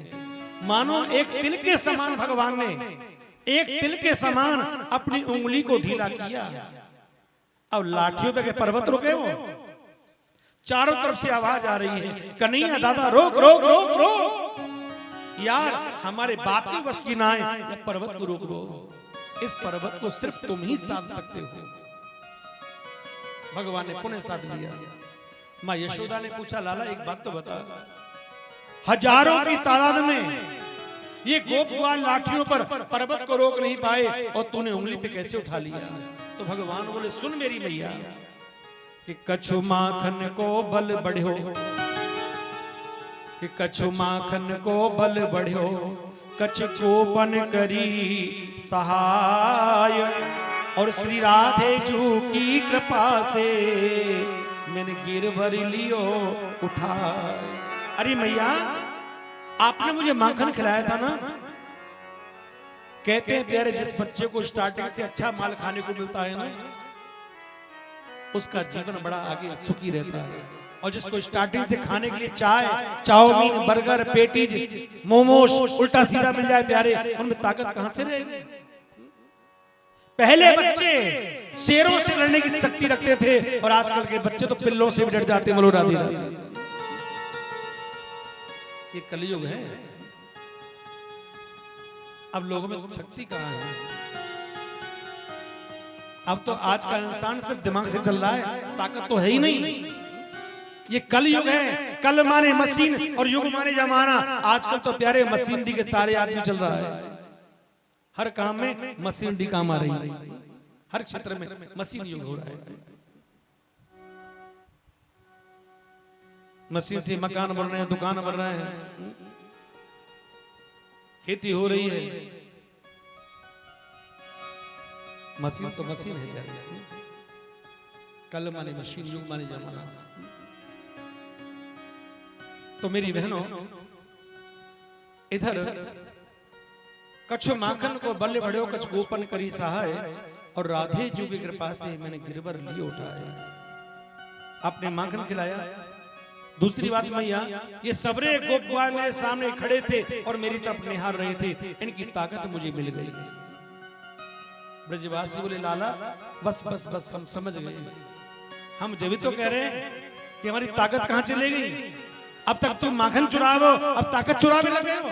मानो एक तिल के समान भगवान ने एक तिल के समान अपनी उंगली को ढीला किया। अब लाठियों पे के पर्वत रुके हो, चारों तरफ से आवाज आ रही है, कन्हैया दादा रोक रोक रोक रोक, यार हमारे बाप की वश की ना है, या पर्वत को रोक लो, इस पर्वत को सिर्फ तुम ही साध सकते हो। भगवान ने पुनः साध लिया। माँ यशोदा ने पूछा, लाला एक बात तो बता, हजारों की तादाद में ये गोप ग्वाल लाठियों पर पर्वत को रोक नहीं पाए और तूने उंगली पे कैसे उठा लिया? तो भगवान बोले, सुन मेरी मैया, कि कछु माखन को बल बढ़ो, कि कछु माखन को बल बढ़ो, कछ कोपन करी सहाय, और श्री राधे जू की कृपा से मैंने गिरवर लियो उठाए। अरे मैया, आपने मुझे माखन खिलाया था ना? कहते हैं प्यारे, जिस बच्चे को स्टार्टिंग से अच्छा माल खाने को मिलता है ना, उसका जीवन बड़ा आगे सुखी रहता है। और जिसको स्टार्टिंग से खाने के लिए चाय, चाउमीन, बर्गर, पेटीज, मोमोज उल्टा सीधा मिल जाए प्यारे, उनमें ताकत कहां से रहेगी? पहले बच्चे शेरों से लड़ने की शक्ति रखते थे, और आजकल के बच्चे तो पिल्लों से भी डर जाते हैं। बोलो राधे राधे। ये कलयुग है। अब लोगों में शक्ति कहां है? अब तो आज का इंसान सिर्फ दिमाग से चल रहा है, ताकत तो है ही नहीं। ये कलयुग है। कल माने मशीन और युग माने जमाना। आजकल तो प्यारे मशीनरी के सारे आदमी चल रहा है। हर काम में मशीनरी काम आ रही है, हर क्षेत्र में मशीन युग हो रहा है। मशीन से मकान बन रहे हैं, दुकान बन रहे हैं, खेती हो रही है। मशीन तो मशीन है प्यारे। कल माने मशीन, युग माने जमाना। तो मेरी बहनों, इधर कछु माखन को बल्ले बढ़ो, कछ गोपन करी सहाय, और राधे जू की कृपा से मैंने गिरवर लिए उठाए। आपने माखन खिलाया। दूसरी बात मैया, ये सबरे गोप ग्वाल मेरे सामने खड़े थे और मेरी तरफ निहार रहे थे, इनकी ताकत मुझे मिल गई। ब्रजवासी बोले, लाला बस बस बस, हम समझ गए। हम जब भी तो कह रहे हैं कि हमारी ताकत कहां चली गई। अब तक तुम माखन चुरावो, अब ताकत चुरावे लगे हो।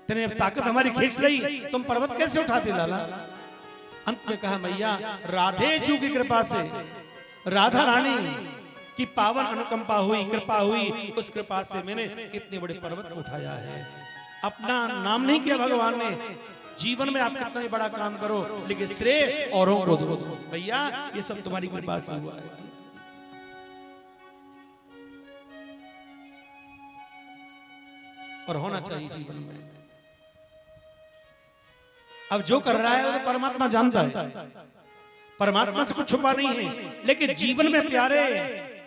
तेने अब ताकत हमारी खींच ली, तुम पर्वत कैसे उठाते लाला? अंत में कहा, मैया राधे जू की कृपा से, राधा रानी की पावन अनुकंपा हुई, कृपा हुई, उस कृपा से मैंने इतने बड़े पर्वत को उठाया है। अपना नाम नहीं किया भगवान ने। जीवन में आप कितना ही बड़ा काम करो, लेकिन श्रेय औरों को दो। भैया ये सब तुम्हारी कृपा से हुआ है। और होना चाहिए जीवन में। अब जो कर रहा है वो तो परमात्मा जानता है, परमात्मा से कुछ छुपा नहीं है। लेकिन जीवन में प्यारे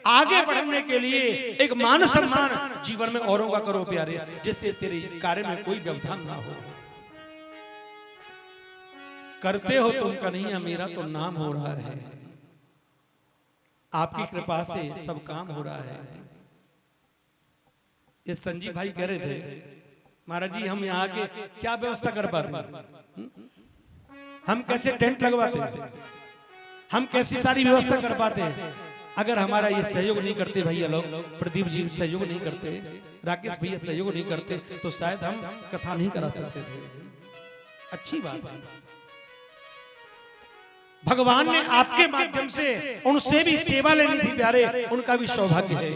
आगे बढ़ने के लिए एक मान सम्मान जीवन में औरों का करो प्यारे, जिससे तेरे कार्य में कोई व्यवधान ना हो। करते हो तुम कन्हैया, मेरा तो नाम हो रहा है। आपकी कृपा से सब काम हो रहा है। ये संजीव भाई कह रहे थे, महाराज जी हम यहाँ के क्या व्यवस्था कर पाते, हम कैसे टेंट लगवाते, हम कैसी सारी व्यवस्था कर पाते हैं। अगर हमारा ये सहयोग नहीं करते भैया लोग, प्रदीप जी सहयोग नहीं करते, राकेश भैया सहयोग नहीं करते, तो शायद हम कथा नहीं करा सकते थे। अच्छी बात है, भगवान ने आपके माध्यम से उनसे भी सेवा लेनी थी प्यारे। उनका भी सौभाग्य है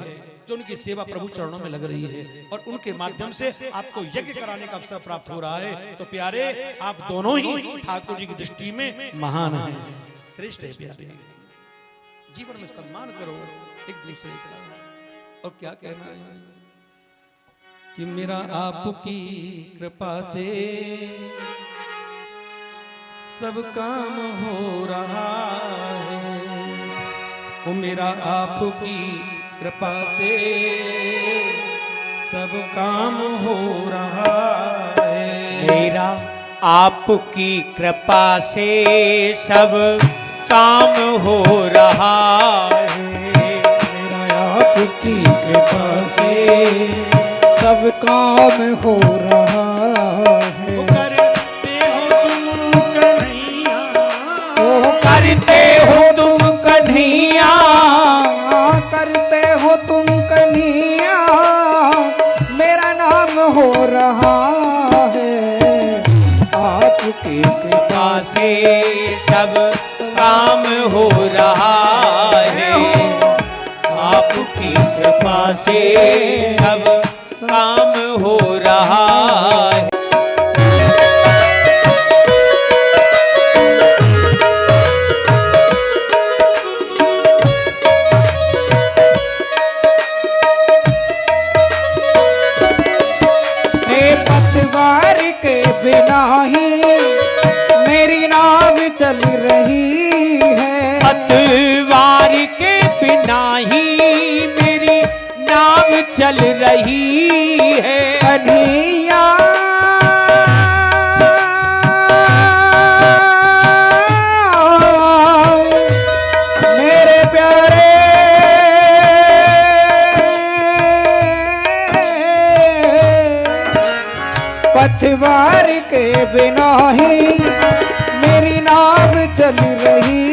जो उनकी सेवा प्रभु चरणों में लग रही है, और उनके माध्यम से आपको यज्ञ कराने का अवसर प्राप्त हो रहा है। तो प्यारे आप दोनों ही ठाकुर जी की दृष्टि में महान हैं, श्रेष्ठ है प्यारे। जीवन में सम्मान करो एक दूसरे का। और क्या कहना है कि मेरा आपकी कृपा से सब काम हो रहा है, वो मेरा आपकी कृपा से सब काम हो रहा है। मेरा आपकी कृपा से सब काम हो रहा है। मेरा आपकी कृपा से सब काम हो रहा है। करते हो तुम कन्हैया, करते आपकी कृपा से सब काम हो रहा है। पतवार के बिना ही मेरी नाव चल रही है। पतवार के बिना ही मेरी नाव चल रही है। कन्हैया मेरे प्यारे पतवार के बिना ही मेरी नाव चल रही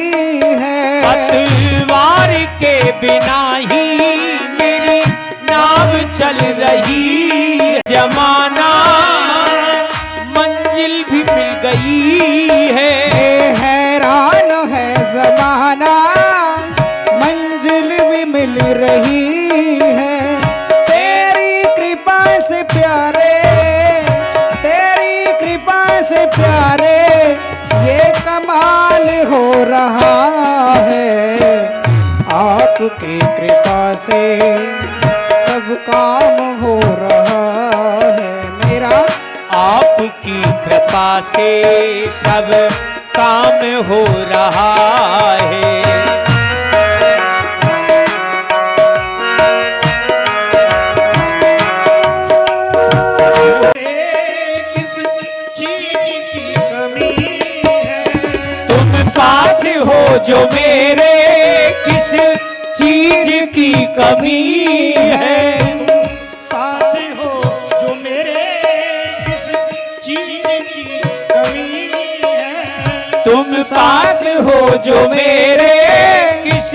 है। पतवार के बिना ही मेरी नाव चल रही है। जमाना मंजिल भी मिल गई है। हैरान है जमाना मंजिल भी मिल रही है। तेरी कृपा से प्यारे प्यारे ये कमाल हो रहा है। आपकी कृपा से सब काम हो रहा है। मेरा आपकी कृपा से सब काम हो रहा है। हो जो मेरे किस चीज की कमी है। साथ हो जो मेरे किस चीज की कमी है। तुम साथ हो जो मेरे किस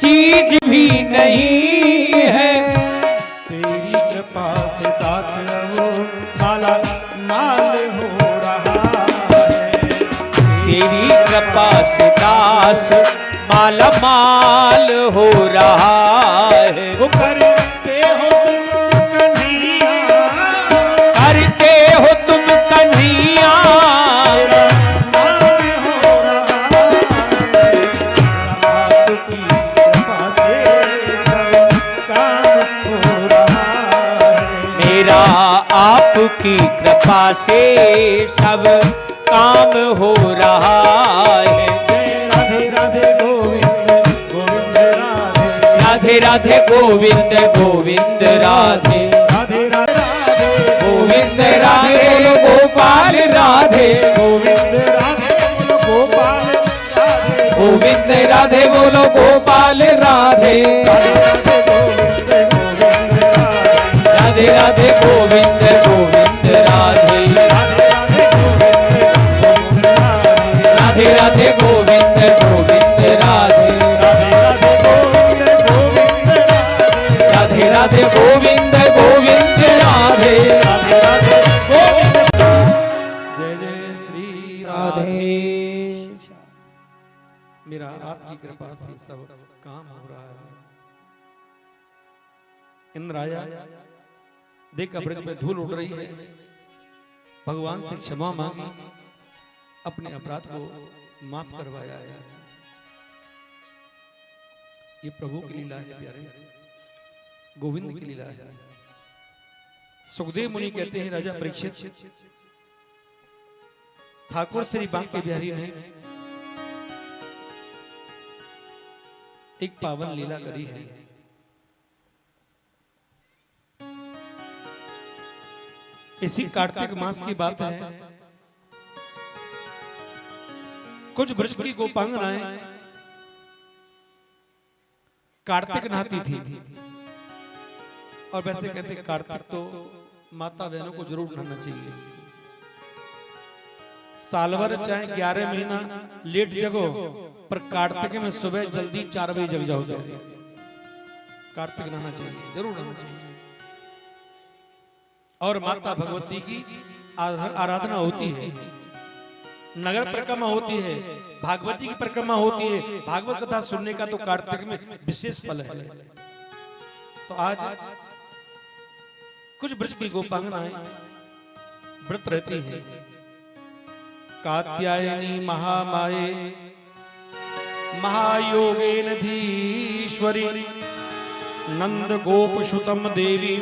चीज भी नहीं है। तेरी कृपा से दास वो माला माल हो रहा है। तेरी कृपा से दास माला माल हो रहा है। वो करते हो तुम कन्हैया, करते हो तुम कन्हैया, माल हो रहा है। आपकी कृपा से सब काम हो रहा है। मेरा आपकी कृपा से सब काम हो रहा है। राधे राधे गोविंद गोविंद राधे। राधे राधे गोविंद गोविंद राधे। राधे राधे गोविंद राधे बोलो गोपाल राधे। गोविंद राधे बोलो गोपाल राधे। गोविंद राधे बोलो गोपाल राधे। राधे राधे गोविंद गोविंद राधे। राधे राधे गोविंद गोविंद राधे। राधे राधे गोविंद गोविंद राधे। जय जय श्री राधे। मेरा आपकी कृपा से सब काम हो रहा है। इंद्र आया, देखा ब्रज में धूल उड़ रही है। भगवान से क्षमा मांगी, अपने अपराध को माफ करवाया है। ये प्रभु की लीला है प्यारे, गोविंद की लीला है। सुखदेव मुनि कहते हैं राजा परीक्षित, ठाकुर श्री बांके बिहारी ने एक पावन लीला करी है। इसी कार्तिक मास की बात है। कुछ ब्रज की गोपांगनाएं कार्तिक नहाती थी, और वैसे कहते कार्तिक तो माता बहनों को जरूर नहाना चाहिए। साल भर चाहे 11 महीना लेट जगो, पर कार्तिक में सुबह जल्दी 4 बजे जग जाओगे। कार्तिक नहाना चाहिए, जरूर नहाना चाहिए। और माता भगवती की आराधना होती है, नगर परिक्रमा होती है, भागवती की परिक्रमा होती है। भागवत कथा सुनने का तो कार्तिक में विशेष फल है। तो आज कुछ ब्रज की गोपांगनाएं व्रत रहती हैं। कात्यायनी महामाये महायोगेन धीश्वरी नंद गोप सुतम देवी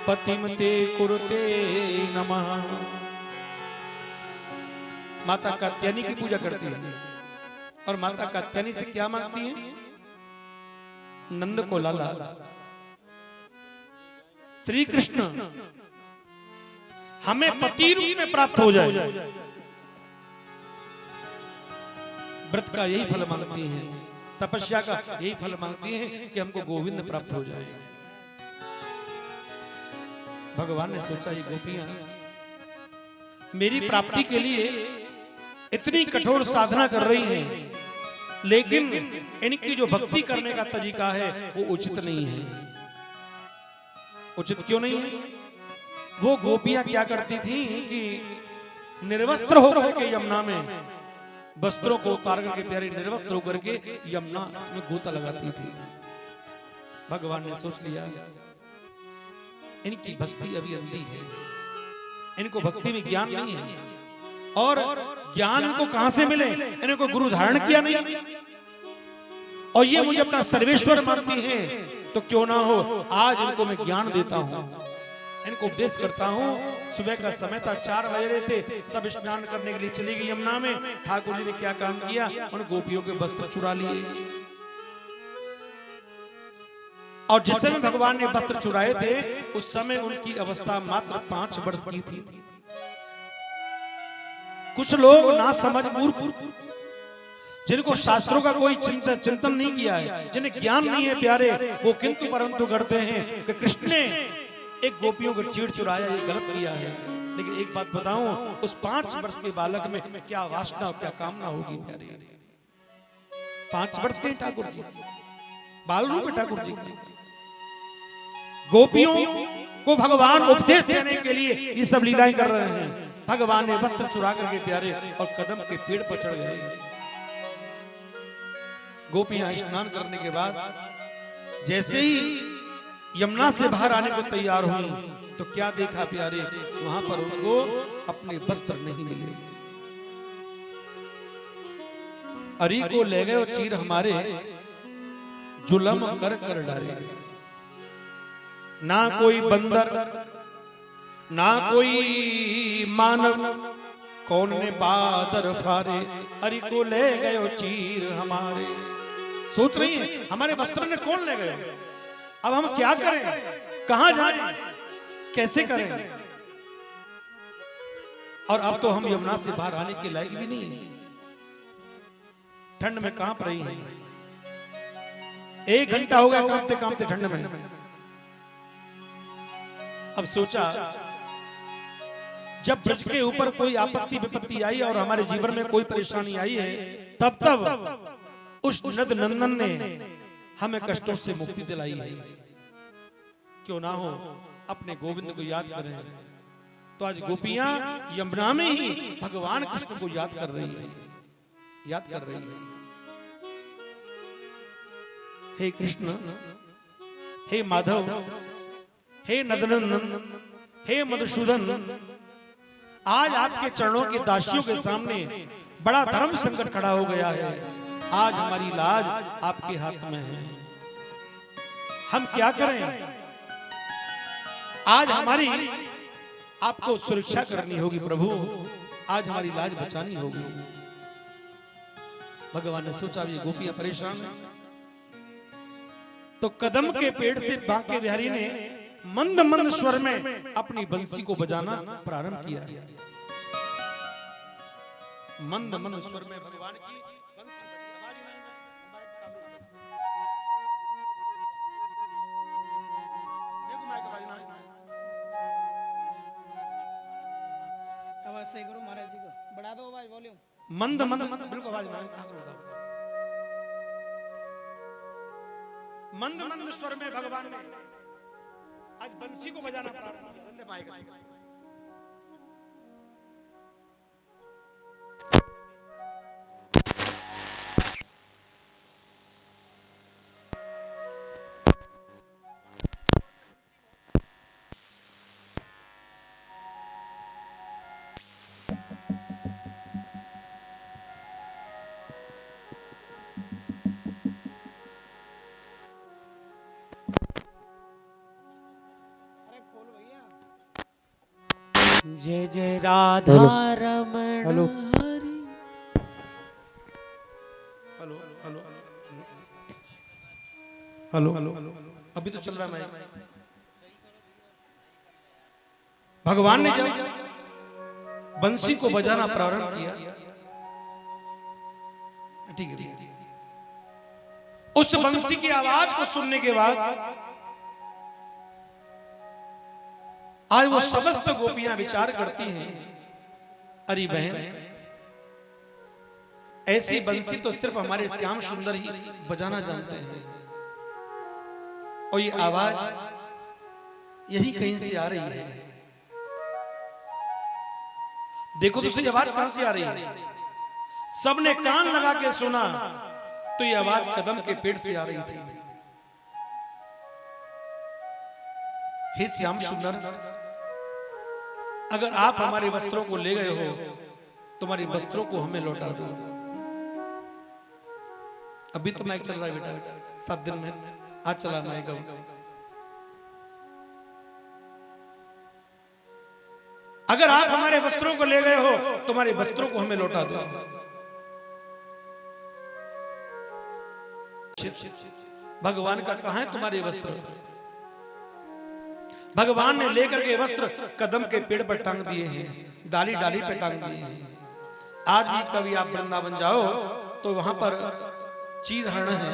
पतिम ते कुरुते नमः। माता कात्यायनी की पूजा करती है और माता कात्यायनी से क्या मांगती है? नंद को लाला। श्री कृष्ण हमें पति रूप में प्राप्त हो जाए, व्रत का यही फल मांगती हैं, तपस्या का यही फल मांगती हैं कि हमको गोविंद प्राप्त हो जाए। भगवान ने सोचा ये गोपियां मेरी प्राप्ति के लिए इतनी कठोर साधना कर रही हैं, लेकिन इनकी जो भक्ति करने का तरीका है वो उचित नहीं है। उचित क्यों नहीं है? वो गोपियां क्या करती थी कि निर्वस्त्र होकर के यमुना में वस्त्रों को उतार करके प्यारे निर्वस्त्र होकर के यमुना में गोता लगाती थी। भगवान ने सोच लिया इनकी भक्ति अभी अंधी है, इनको भक्ति में ज्ञान नहीं है, और ज्ञान इनको कहां से मिले? इनको गुरु धारण किया नहीं, और ये मुझे अपना सर्वेश्वर मानती हैं, तो क्यों ना हो आज इनको मैं ज्ञान देता हूं, इनको उपदेश करता हूं। सुबह का समय था, 4 बज रहे थे, सब स्नान करने के लिए चली गई यमुना में। ठाकुर जी ने क्या काम किया? उन गोपियों के वस्त्र चुरा लिए, और जिस समय भगवान ने वस्त्र चुराए थे उस समय उनकी अवस्था मात्र 5 वर्ष की थी। कुछ लोग ना समझ मूर्ख, जिनको शास्त्रों का कोई चिंतन नहीं किया है, जिन्हें ज्ञान नहीं है प्यारे, वो किंतु परंतु करते हैं कि कृष्ण ने एक गोपियों को चीड़ चुराया, ये गलत किया है। लेकिन एक बात बताऊं, उस 5 वर्ष के बालक में क्या वासना और क्या कामना होगी प्यारे? 5 वर्ष के ठाकुर जी, बाल रूप ठाकुर जी, गोपियों को भगवान उपदेश देने के लिए ये सब लीलाएं कर रहे हैं। भगवान ने वस्त्र चुरा करके प्यारे और कदम के पेड़ पर चढ़ गए। गोपियां स्नान करने के बाद जैसे ही यमुना से बाहर आने को तैयार हुई तो क्या देखा प्यारे? वहां पर उनको अपने वस्त्र नहीं मिले। अरी को ले गए और चीर हमारे जुलम कर कर डाले। ना कोई बंदर ना कोई मानव, कौन ने बादर फारे, अरी को ले गए चीर हमारे। सोच रही हैं हमारे वस्त्र ने कौन ले गए? अब हम क्या करें, कहां जाएं, कैसे करें? और अब तो हम यमुना से बाहर आने के लायक भी नहीं, ठंड में कांप रही हैं। 1 घंटा हो गया कांपते कांपते ठंड में। अब सोचा जब ब्रज के ऊपर कोई आपत्ति विपत्ति आई और हमारे जीवन में कोई परेशानी आई है, तब उस नद नंदन ने हमें कष्टों से मुक्ति दिलाई है। क्यों ना हो अपने गोविंद को याद करें। तो आज गोपियां यमुना में ही भगवान कृष्ण को याद कर रही है, याद कर रही है। हे कृष्ण, हे माधव, हे नंदनंदन, हे मधुसूदन, आज आपके चरणों के दासियों के सामने बड़ा धर्म संकट खड़ा हो गया है। आज हमारी लाज आपके हाथ में है, हम क्या करें? आज हमारी आपको सुरक्षा करनी होगी प्रभु, आज हमारी लाज बचानी होगी। भगवान ने सोचा ये गोपियां परेशान हैं, तो कदम के पेड़ से बांके बिहारी ने मंद मंद स्वर में अपनी बंसी को बजाना प्रारंभ किया। मंद मंद स्वर में भगवान की बंसी आवाज सही करो महाराज जी को, बढ़ा दो आवाज, वॉल्यूम। मंद मंद बिल्कुल आवाज ना, मंद मंद स्वर में भगवान ने आज बंसी को बजाना प्रारंभ किया। वंदे मातरम। जय जय Radha Raman hello. Hari. Hello hello hello hello, अभी तो चल रहा है। भगवान ने जब बंसी को बजाना प्रारंभ किया, ठीक है, उस बंसी की आवाज को सुनने के बाद आज वो समस्त गोपियां विचार करती हैं, अरे बहन, ऐसी बंसी तो सिर्फ हमारे श्याम सुंदर ही बजाना जानते हैं, और ये आवाज यही कहीं से आ रही है। देखो तो सही, आवाज कहां से आ रही है? सबने कान लगा के सुना तो ये आवाज कदम के पेड़ से आ रही थी। हे श्याम सुंदर, अगर आप हमारे वस्त्रों को ले गए हो, तुम्हारे वस्त्रों को हमें लौटा दो। अभी तो मैच चल रहा है बेटा, 7 दिन में आज चलाना है गाँव। अगर आप हमारे वस्त्रों को ले गए हो, तुम्हारे वस्त्रों को हमें लौटा दो। भगवान का कहां है तुम्हारे वस्त्र? भगवान ने लेकर के वस्त्र कदम के पेड़ पर टांग दिए हैं, डाली डाली पे टांग दिए हैं। आज भी कभी आप वृंदावन जाओ तो वहां पर चीर हरण है,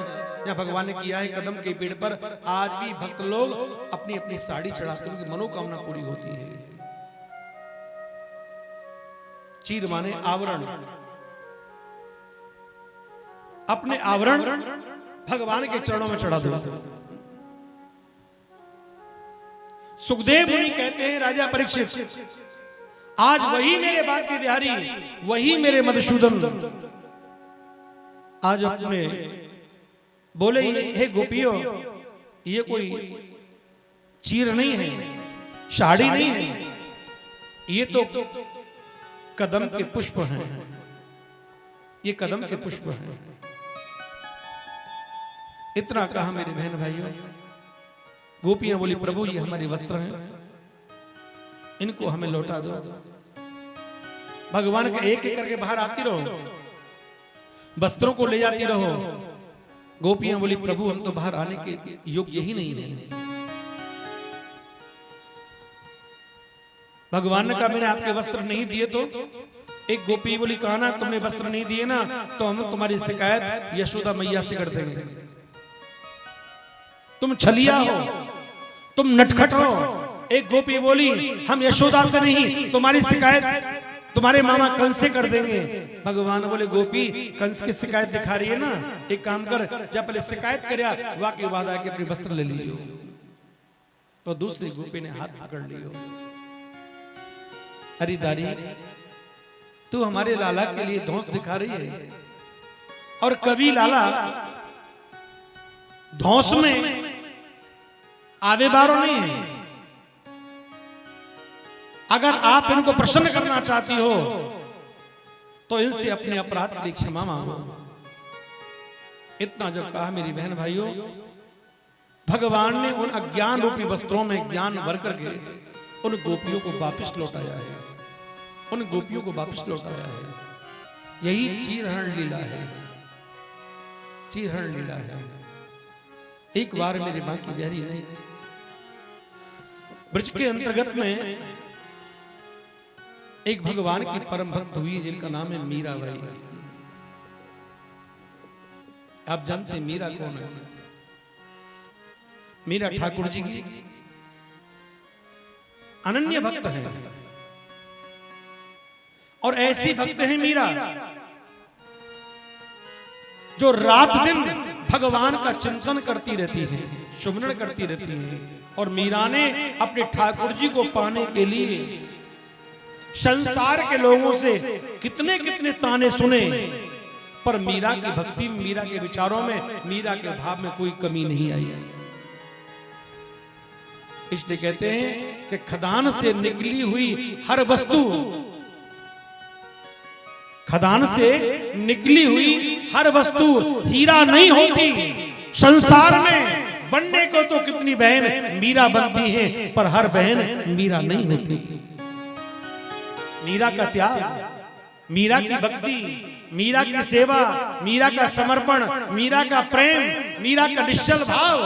या भगवान ने किया है कदम के पेड़ पर। आज भी भक्त लोग अपनी अपनी साड़ी चढ़ाते हैं, उनकी मनोकामना पूरी होती है। चीर माने आवरण, अपने आवरण भगवान के चरणों में चढ़ा दो। सुखदेव मुनि कहते हैं, राजा परीक्षित, आज वही मेरे बांके बिहारी, वही मेरे मधुसूदन आज अपने बोले, हे गोपियों, ये कोई चीर नहीं है, साड़ी नहीं है, ये तो कदम के पुष्प हैं, ये कदम के पुष्प हैं। इतना कहा मेरे बहन भाइयों। गोपियां बोली, प्रभु ये हमारे वस्त्र हैं, इनको हमें लौटा दो। भगवान का एक एक करके बाहर आती रहो, वस्त्रों को ले जाती रहो। गोपियां बोली, प्रभु हम तो बाहर आने के योग्य ही नहीं है। भगवान ने कहा, मैंने आपके वस्त्र नहीं दिए तो? एक गोपी बोली, कहा ना तुमने वस्त्र नहीं दिए ना, तो हम तुम्हारी शिकायत यशोदा मैया से कर देंगे। तुम छलिया हो, तुम नटखट हो। एक गोपी बोली, हम यशोदा से नहीं, तुम्हारी शिकायत तुम्हारे मामा कंस से कर देंगे। भगवान बोले, गोपी कंस की शिकायत दिखा रही है ना, एक काम कर, जब पहले शिकायत करया वाकई वादा के अपने वस्त्र ले लीजिए। तो दूसरी गोपी ने हाथ पकड़ लियो, अरे दारी, तू हमारे लाला के लिए धौंस दिखा रही है, और कभी लाला धौंस में आवे बारो नहीं है। अगर आप इनको प्रसन्न करना चाहती हो तो इनसे अपने अपराध के लिए क्षमा मांगो। इतना जब कहा मेरी बहन भाइयों, भगवान ने उन अज्ञान रूपी वस्त्रों में ज्ञान भर करके उन गोपियों को वापस लौटाया है, उन गोपियों को वापस लौटाया है। यही चीरहरण लीला है, चीरहरण लीला है। एक बार मेरे बांकी बिहारी ने ब्रज के अंतर्गत में एक भगवान की परम भक्त हुई, जिनका नाम है मीराबाई। आप जानते हैं मीरा कौन है? मीरा ठाकुर जी की अनन्य भक्त है, और ऐसी भक्त है मीरा जो रात दिन भगवान का चिंतन करती रहती है, सुमिरन करती रहती है। और मीरा ने अपने ठाकुर जी को पाने के लिए संसार के लोगों से कितने कितने ताने सुने, पर मीरा की भक्ति, मीरा के विचारों में, मीरा के भाव में कोई कमी नहीं आई। इसलिए कहते हैं कि खदान से निकली हुई हर वस्तु, खदान से निकली हुई हर वस्तु हीरा नहीं होती। संसार में बनने को तो कितनी बहन मीरा बनती है, पर हर बहन मीरा नहीं होती। मीरा का त्याग, मीरा की भक्ति, मीरा की सेवा, मीरा का समर्पण, मीरा का प्रेम, मीरा का निश्चल भाव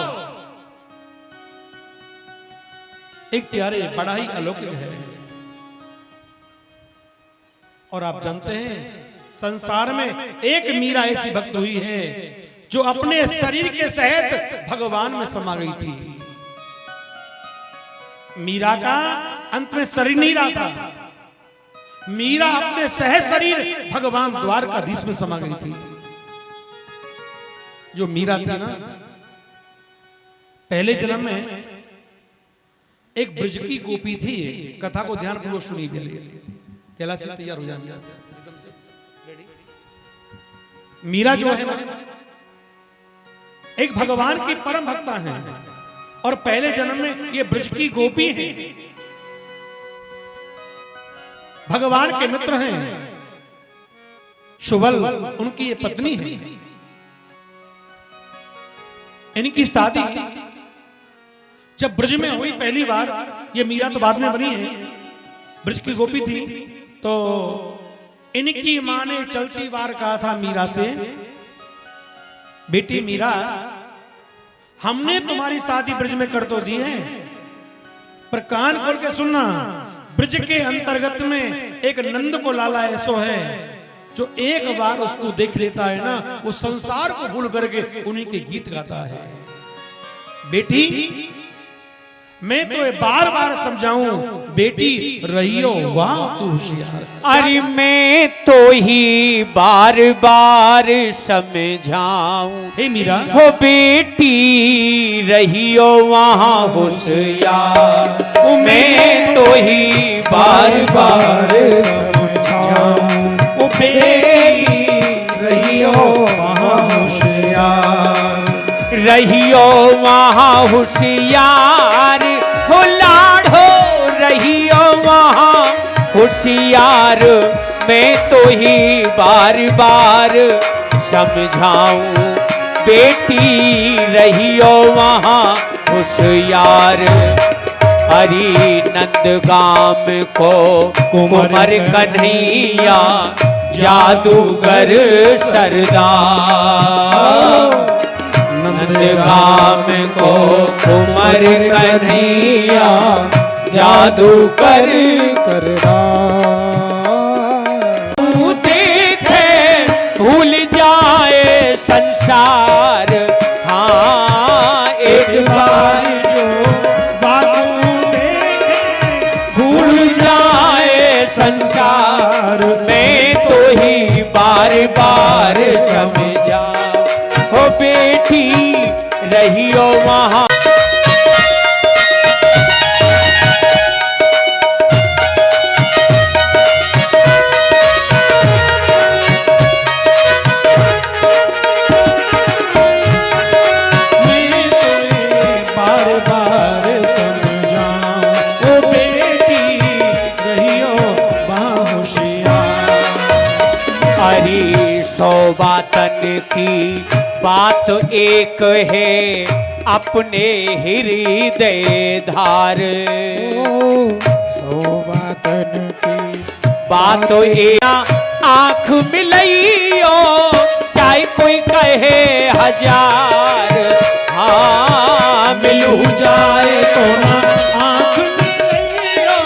एक प्यारे बड़ा ही अलौकिक है। और आप जानते हैं संसार में एक मीरा ऐसी भक्त हुई है जो अपने शरीर के सहित भगवान में समा गई थी। मीरा का अंत में शरीर नहीं रहा था, मीरा अपने सहज शरीर भगवान द्वारकाधीश में समा गई थी। जो मीरा थी ना, पहले जन्म में एक ब्रज की गोपी थी। कथा को ध्यान पूर्वक सुनी पहले, कैलाश से तैयार हो जाएंगे एकदम से रेडी। मीरा जो है ना, एक भगवान की परम भक्ता है और पहले जन्म में ये ब्रज की गोपी है, भगवान के मित्र हैं। शुभल उनकी ये पत्नी है। इनकी शादी जब ब्रज में हुई पहली बार, ये मीरा तो बाद में बनी है, ब्रज की गोपी थी, तो इनकी मां ने चलती बार कहा था मीरा से, बेटी मीरा, हमने तुम्हारी शादी ब्रज में कर तो दी है, पर कान खोल के सुनना, ब्रज के अंतर्गत में एक नंद को लाला ऐसो है जो एक बार उसको देख लेता है ना, वो संसार को भूल करके उन्हीं के गीत गाता है। बेटी मैं तो बार बार समझाऊं, बेटी रहियो वाह तू होशियार। अरे मैं तो ही बार बार समझाऊं, हे मीरा, हो बेटी रहियो वहाँ होशियार। मैं तो ही बार बार समझाऊं, ओ बेटी रहियो वहाँ होशियार, रहियो वहाँ होशियार, हो लाडो रहियो वहाँ होशियार। मैं तो ही बार बार समझाऊं, बेटी रहियो वहाँ होशियार। हरि नंदगाम को कुंवर कन्हैया जादूगर सरदार। नंदगाम को कुंवर कन्हैया जादूगर तू देखे भूल जाए संसार। हाँ एक बार जो बाबू देखे भूल जाए संसार। मैं तो ही बार बार समझा, हो बेटी रहियो वहाँ। बातन की बात एक है अपने हृदय धार। सो बातन की बात एक आँख मिलइयो चाहे कोई कहे हजार। हाँ मिलू जाए तो ना आँख मिलइयो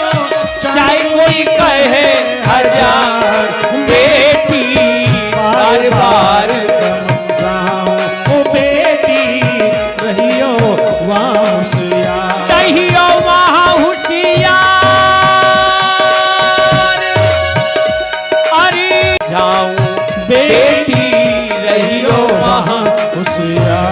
चाहे कोई कहे हजार। बेटी बार बार समझाऊं, ओ बेटी रहियो वहाँ होशियार, रहियो वहाँ होशियार। अरे जाऊं बेटी रहियो वहाँ होशियार।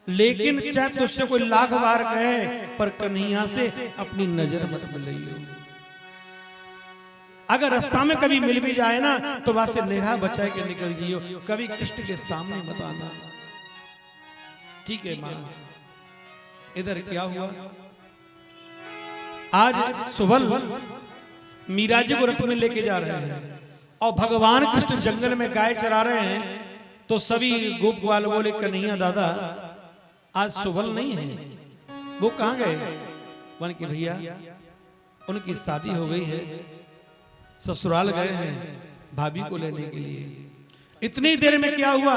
लेकिन चाहे तुझसे कोई लाख बार कहे, पर कन्हैया से अपनी नजर मत मिलाइयो। अगर रास्ता में कभी मिल भी जाए ना, तो वहां से निगाह बचा के निकल जियो, कभी कृष्ण के सामने मत आना। ठीक है मां। इधर क्या हुआ, आज सुबल मीरा जी को रथ में लेके जा रहे हैं और भगवान कृष्ण जंगल में गाय चरा रहे हैं। तो सभी गोप ग्वाल बोले, कन्हैया दादा आज सुबल नहीं है, वो कहां गए? मन के भैया उनकी शादी हो गई है, ससुराल गए हैं भाभी को लेने के लिए। इतनी देर में क्या हुआ,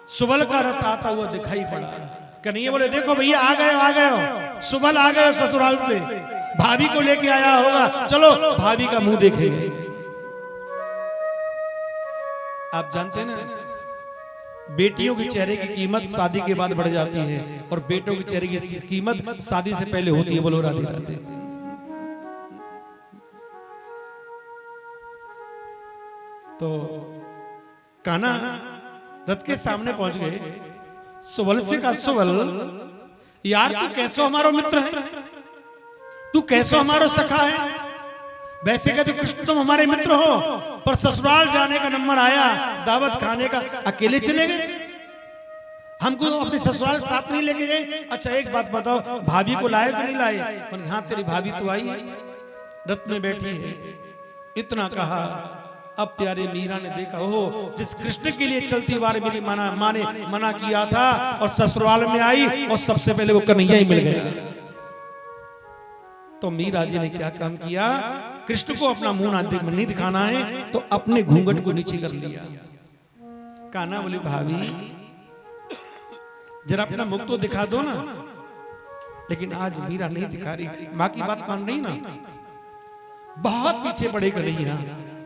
सुबल का रथ आता हुआ दिखाई पड़ा। कन्हैया बोले देखो भैया आ गए हो, सुबल आ गए हो ससुराल से, भाभी को लेके आया होगा, चलो भाभी का मुंह देखेंगे। आप जानते हैं ना, बेटियों के चेहरे की कीमत शादी के बाद बढ़ जाती है और बेटों के चेहरे की कीमत शादी से पहले होती है। बोलो राधे राधे। तो कान्हा रथ के सामने पहुंच गए। सुबल से कहा सुबल यार तू कैसो हमारो मित्र है, तू कैसो हमारो सखा है। वैसे कहते कृष्ण तुम हमारे मित्र हो, पर ससुराल जाने का नंबर आया, दावत खाने का, अकेले चले गए, हमको अपने ससुराल साथ नहीं लेके गए। अच्छा एक बात बताओ, भाभी को लाए कि नहीं लाए? हाँ तेरी भाभी तो आई, रथ में बैठी है। इतना कहा, अब प्यारे मीरा ने देखा, ओहो जिस कृष्ण के लिए चलती बार मेरी माँ ने मना किया था और ससुराल में आई और सबसे पहले वो कन्हैया ही मिल गया। तो मीरा जी ने क्या काम किया, कृष्ण को अपना मुंह नहीं दिखाना है तो अपने घूंघट को नीचे कर लिया। कान्हा बोले भाभी जरा अपना मुख तो दिखा दो ना। लेकिन आज मीरा नहीं दिखा रही, माँ की बात मान रही ना। बहुत पीछे पड़े कन्हैया,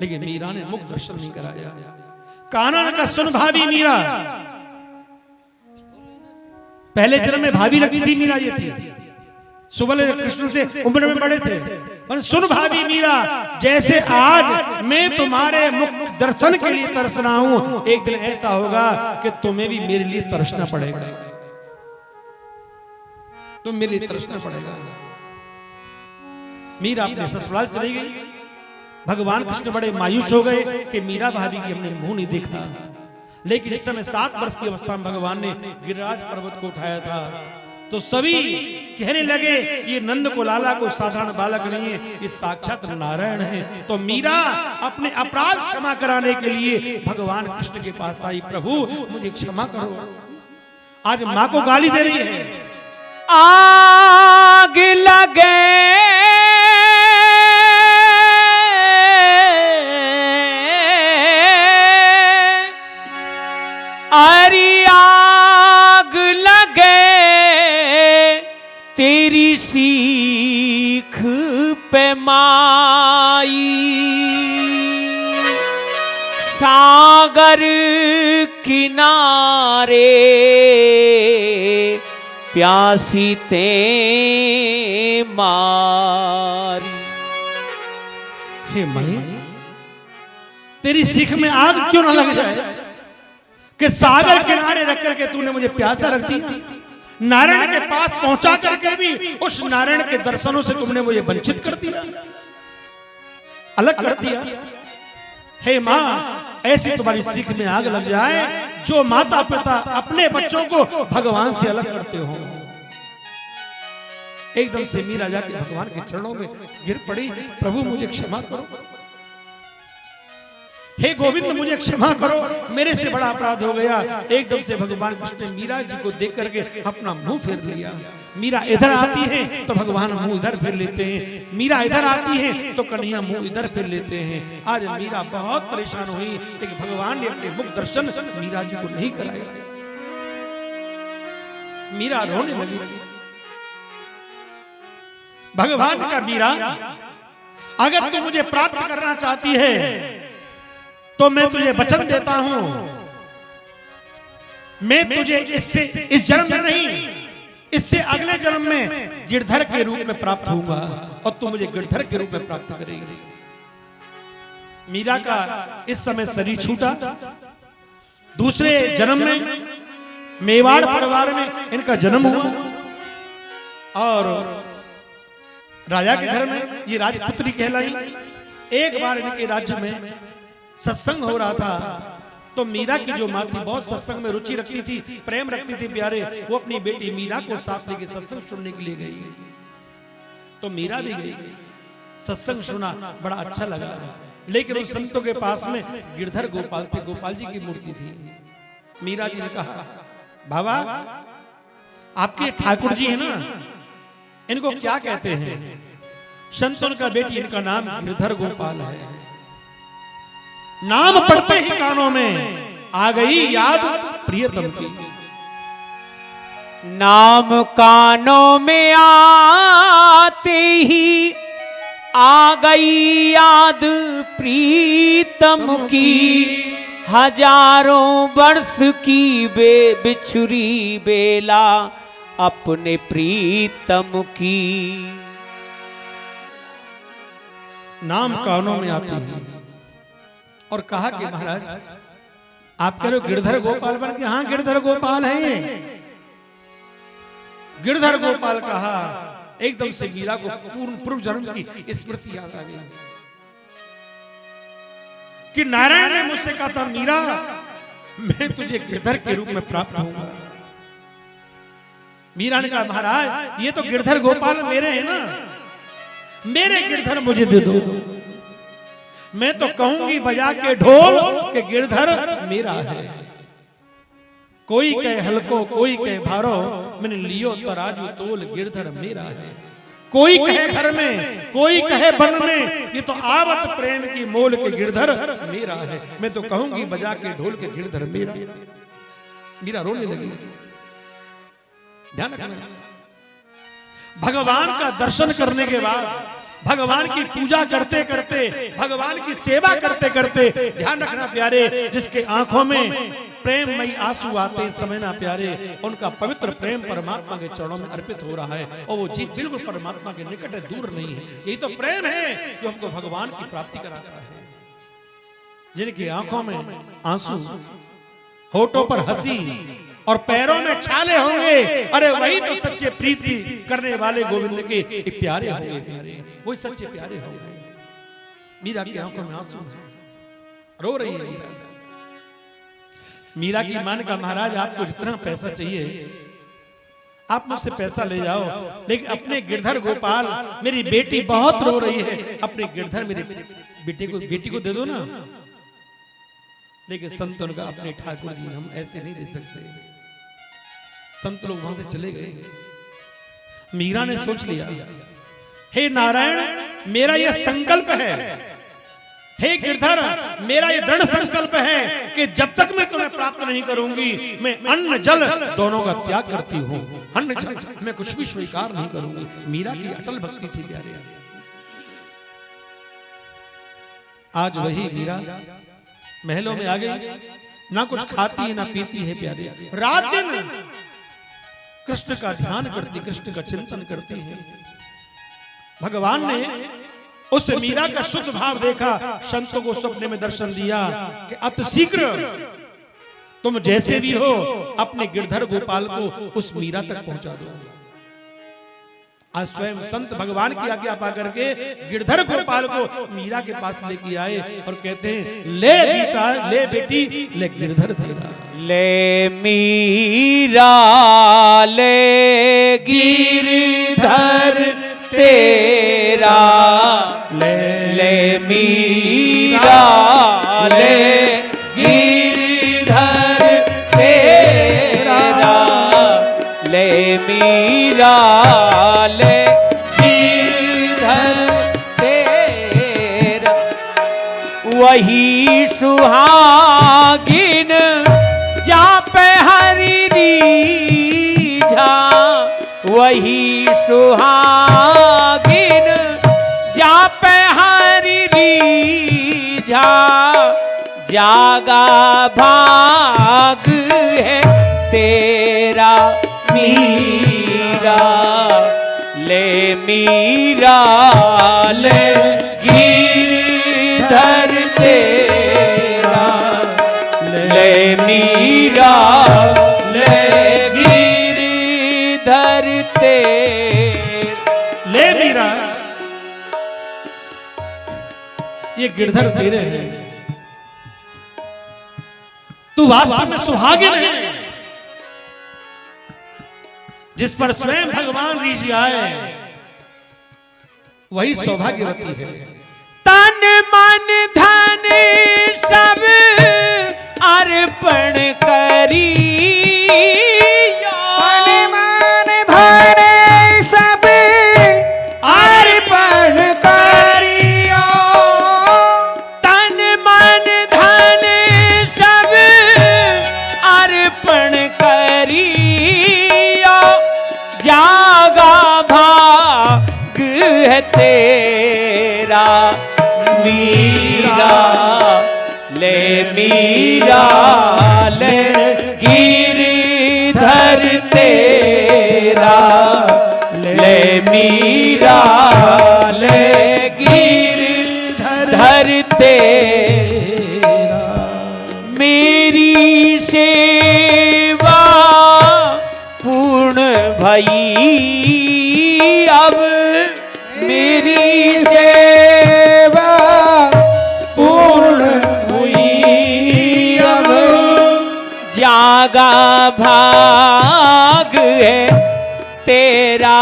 लेकिन मीरा ने मुख दर्शन नहीं कराया। कान्हा ने कहा सुन भाभी मीरा, पहले जन्म में भाभी लगती थी मीरा ये थी, सुबल कृष्ण से उम्र में बड़े थे। पर सुन भाभी मीरा, जैसे आज मैं तुम्हारे मुख दर्शन के लिए तरस रहा हूं, एक दिन ऐसा होगा कि तुम्हें भी मेरे लिए तरसना पड़ेगा, तुम मेरे लिए तरसना पड़ेगा। मीरा अपने ससुराल चली गई। भगवान कृष्ण बड़े मायूस हो गए कि मीरा भाभी की हमने मुंह नहीं देखा। लेकिन इस समय 7 वर्ष की अवस्था में भगवान ने गिरिराज पर्वत को उठाया था, तो सभी कहने लगे ये नंद को लाला को साधारण बालक नहीं है, ये साक्षात नारायण है। तो मीरा अपने अपराध क्षमा कराने के लिए भगवान कृष्ण के पास आई, प्रभु मुझे क्षमा करो। आज माँ को गाली दे रही है, आग लगे अरे आग लगे तेरी सीख पे माई, सागर किनारे प्यासी ते मारी। हे माई तेरी सीख में आग क्यों ना लग जाए कि सागर किनारे रख करके तूने मुझे प्यासा रख दिया, नारायण के पास पहुंचा करके भी उस नारायण के दर्शनों से तुमने मुझे वंचित कर दिया, अलग कर दिया। हे माँ ऐसी तुम्हारी सीख में आग लग जाए जो माता पिता अपने बच्चों को भगवान से अलग करते हो। एकदम से मीरा जाके भगवान के चरणों में गिर पड़ी, प्रभु मुझे क्षमा करो, हे गोविंद मुझे क्षमा करो, मेरे से बड़ा अपराध हो गया। एकदम से भगवान कृष्ण ने मीरा जी को देख करके अपना मुंह फेर लिया। मीरा इधर आती है तो भगवान मुंह इधर फेर लेते हैं, मीरा इधर आती है तो कन्हैया मुंह इधर फेर लेते हैं। आज मीरा बहुत परेशान हुई, लेकिन भगवान ने अपने मुख दर्शन मीरा जी को नहीं कराया। मीरा रोने लगी। भगवान का मीरा, अगर तू मुझे प्राप्त करना चाहती है तो मैं तुझे वचन देता हूं, मैं तुझे इससे इस जन्म में नहीं, इससे अगले जन्म में गिरधर के रूप में प्राप्त होऊंगा और तू मुझे गिरधर के रूप में प्राप्त करेगी। मीरा का इस समय शरीर छूटा। दूसरे जन्म में मेवाड़ परिवार में इनका जन्म हुआ और राजा के घर में ये राजपुत्री कहलाई। एक बार इनके राज्य में सत्संग हो रहा था, तो मीरा की जो माँ थी बहुत सत्संग में रुचि रखती थी, प्रेम रखती थी प्यारे, वो अपनी बेटी मीरा को साथ लेके सत्संग सुनने के लिए गई। तो मीरा भी गई, सत्संग सुना, बड़ा अच्छा लगा। लेकिन उन संतों के पास में गिरधर गोपाल थे, गोपाल जी की मूर्ति थी। मीरा जी ने कहा, बाबा आपके ठाकुर जी है ना, इनको क्या कहते हैं? संतन का बेटी, इनका नाम गिरधर गोपाल है। नाम पढ़ते ही कानों में आ गई याद प्रियतम की। नाम कानों में आते ही आ गई याद प्रीतम की। हजारों वर्ष की बिछुरी बेला अपने प्रीतम की। नाम कानों में आती है और कहा कि महाराज आप कह रहे हो गिरधर गोपाल बन के? हाँ, गिरधर गोपाल है ये। गिरधर गोपाल कहा, एकदम से मीरा को पूर्व जन्म की स्मृति याद आ गई कि नारायण ने मुझसे कहा था, मीरा मैं तुझे गिरधर के रूप में प्राप्त होऊंगा। मीरा ने कहा, महाराज ये तो गिरधर गोपाल मेरे हैं ना, मेरे गिरधर मुझे दे दो। मैं तो कहूंगी बजा के ढोल के गिरधर मेरा है। कोई कहे हल्को, कोई कहे भारो, मैंने लियो तराजू तोल गिरधर मेरा है। कोई कहे घर में, कोई कहे वन में, ये तो आवत प्रेम की मोल के गिरधर मेरा है। मैं तो कहूंगी बजा के ढोल के गिरधर मेरा। मीरा रोने लगी। ध्यान रखना, भगवान का दर्शन करने के बाद, भगवान की पूजा करते करते, भगवान की सेवा करते करते, ध्यान रखना प्यारे, जिसके आंखों में प्रेममयी आंसू आते समय ना प्यारे, उनका पवित्र प्रेम परमात्मा के चरणों में अर्पित हो रहा है और वो जीव बिल्कुल परमात्मा के निकट है, दूर नहीं है। यही तो प्रेम है जो हमको भगवान की प्राप्ति कराता है। जिनकी आंखों में आंसू, होठों पर हंसी और पैरों में छाले होंगे, अरे वही तो सच्चे प्रीति करने वाले गोविंद के प्यारे होंगे। प्यारे वही सच्चे प्यारे होंगे। मीरा की आंखों में आंसू, रो रही है मीरा। मीरा की मान का, महाराज आपको जितना पैसा चाहिए आप मुझसे पैसा ले जाओ, लेकिन अपने गिरधर गोपाल, मेरी बेटी बहुत रो रही है, अपने गिरधर मेरे बेटी को दे दो ना। लेकिन संत उनका, अपने ठाकुर जी हम ऐसे नहीं दे सकते। संत लोग वहां से चले गए। मीरा ने सोच लिया, हे नारायण मेरा यह संकल्प है, हे गिरधर मेरा यह दृढ़ संकल्प है कि जब तक मैं तुम्हें प्राप्त नहीं करूंगी, मैं अन्न जल दोनों का त्याग करती हूं। अन्न जल मैं कुछ भी स्वीकार नहीं करूंगी। मीरा की अटल भक्ति थी प्यारे। आज वही मीरा महलों में आ गई, ना कुछ खाती है ना पीती है प्यारे। रात दिन कृष्ण का ध्यान करती, कृष्ण का चिंतन करती है। भगवान ने उस मीरा का शुद्ध भाव देखा, संतों को स्वप्न में दर्शन दिया कि अति शीघ्र तुम जैसे भी हो अपने गिरधर गोपाल को उस मीरा तक पहुंचा दो। आज स्वयं संत भगवान की आज्ञा पा करके गिरधर गोपाल को मीरा के पास लेके आए और कहते हैं, ले बेटा, ले बेटी, ले गिरधर तेरा। ले मीरा ले गिरधर तेरा, ले मीरा ले गिरधर तेरा, ले मीरा ले गिरधर तेरा। वही सुहागिन जापे हरि रीझा, वही सुहागिन जापे हरि रीझा। जागा भाग है तेरा मीरा, ले मीरा ले गिरधर तेरा, ले मीरा ले गिरधर तेरा। ले मीरा, ये गिरधर तेरे हैं, तू वास्तव में सुहागिन है, जिस पर स्वयं भगवान ऋषि आए वही सौभाग्यवती है। तन मन धन सब अर्पण करी, तन मन धन सब जागा भाग है तेरा मीरा ले मीरा ले गिरधर तेरा ले मीरा ले गिरधर तेरा मेरी सेवा पूर्ण भई अब मेरी सेवा पूर्ण हुई अब जागा भाग है तेरा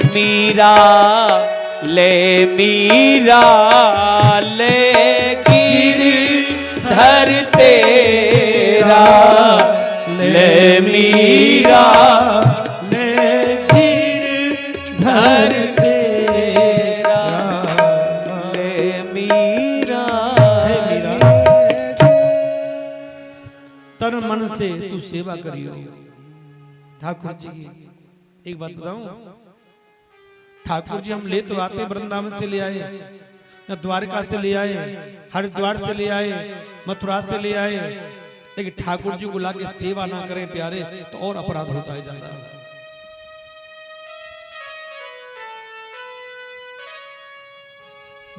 मीरा ले गिरधर तेरा ले मीरा ले गिरधर तेरा ले मीरा तन मन से तू सेवा करियो। ठाकुर जी एक बात बताऊं, ठाकुर जी हम ले तो आते वृंदावन से ले आए, द्वारका से ले आए, हरिद्वार से ले आए, मथुरा से ले आए, लेकिन ठाकुर जी को लाके सेवा ना करें प्यारे तो और अपराध होता है ज्यादा।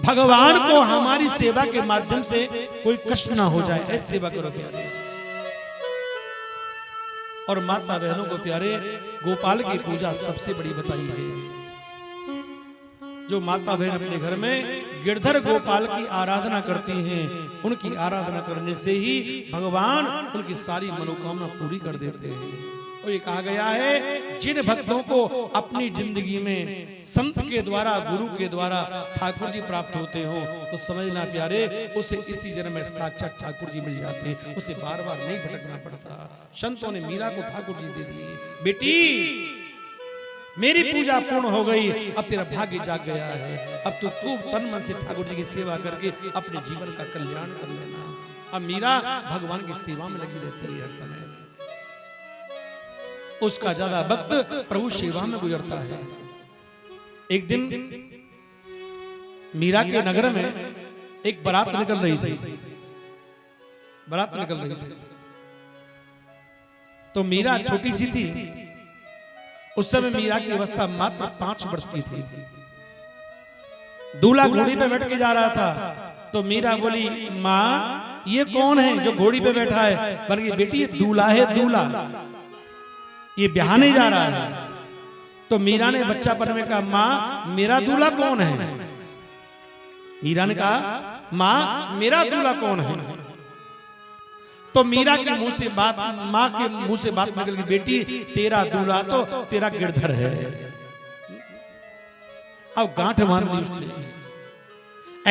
भगवान को हमारी सेवा के माध्यम से कोई कष्ट ना हो जाए, ऐसी सेवा करो प्यारे। और माता बहनों को प्यारे गोपाल की पूजा सबसे बड़ी बताई है। जो माता बहन अपने घर में गिरधर गोपाल की आराधना करती हैं, उनकी आराधना करने से ही भगवान उनकी सारी मनोकामना पूरी कर देते हैं। और ये कहा गया है जिन भक्तों को अपनी जिंदगी में संत के द्वारा गुरु के द्वारा ठाकुर जी प्राप्त होते हो तो समझना प्यारे उसे इसी जन्म में साक्षात ठाकुर जी मिल जाते, उसे बार बार नहीं भटकना पड़ता। संतों ने मीरा को ठाकुर जी दे दिए, बेटी मेरी पूजा पूर्ण हो गई, अब तेरा भाग्य जाग गया है, अब तू खूब तन मन से ठाकुर जी की सेवा करके अपने जीवन का कल्याण कर लेना। अब मीरा भगवान की सेवा में लगी रहती है हर समय, उसका ज्यादा वक्त प्रभु सेवा में गुजरता है। एक दिन मीरा के नगर में एक बारात निकल रही थी, तो मीरा छोटी सी थी, उस समय मीरा की अवस्था मात्र 5 वर्ष की थी। दूल्हा घोड़ी पे बैठ के जा रहा था, तो मीरा बोली माँ ये कौन है जो घोड़ी पे बैठा है? बल्कि बेटी ये दूल्हा है, दूल्हा ये ब्याह नहीं जा रहा है। तो मीरा ने बच्चापन में कहा माँ मेरा दूल्हा कौन है? मीरा ने कहा माँ मेरा दूल्हा कौन है? तो मीरा के मुंह से बात, माँ के मुंह से बात निकल गई, बेटी तेरा दूल्हा तो तेरा गिरधर है। अब गांठ मान ली उसने,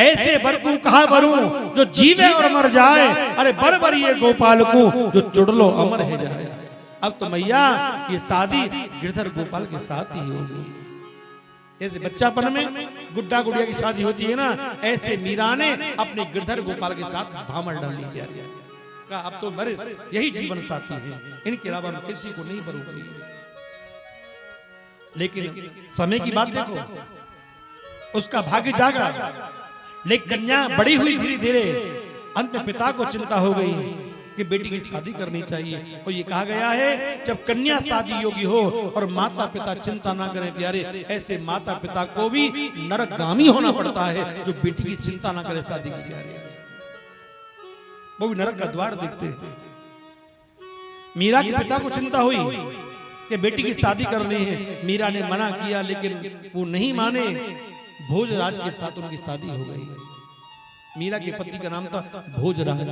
ऐसे बर को कहा वरू जो जीवे और मर जाए, अरे बर ये गोपाल को जो चुड़लो अमर है जाए। अब तो मैया ये शादी गिरधर गोपाल के साथ ही होगी। ऐसे बच्चापन में गुड्डा गुड़िया की शादी होती है ना, ऐसे मीरा ने अपने गिरधर गोपाल के साथ भामर डाली प्यारी, कहा अब तो मरे यही जीवन साथी है, इनके अलावा मैं किसी को नहीं बरूंगी। लेकिन समय की बात देखो, उसका भाग्य जागा, लेकिन कन्या बड़ी हुई धीरे धीरे, अंत में पिता को चिंता हो गई कि बेटी की शादी करनी चाहिए। और ये कहा गया है जब कन्या शादी योगी हो और माता पिता चिंता ना करें प्यारे, ऐसे माता पिता को भी नरकगामी होना पड़ता है जो बेटी की चिंता ना करे शादी की प्यारे, वो भी नरक का द्वार देखते। मीरा के पिता को चिंता हुई कि बेटी की शादी करनी है, मीरा ने मना किया लेकिन वो नहीं माने, भोजराज के साथ उनकी शादी हो गई। मीरा के पति का नाम था भोजराज,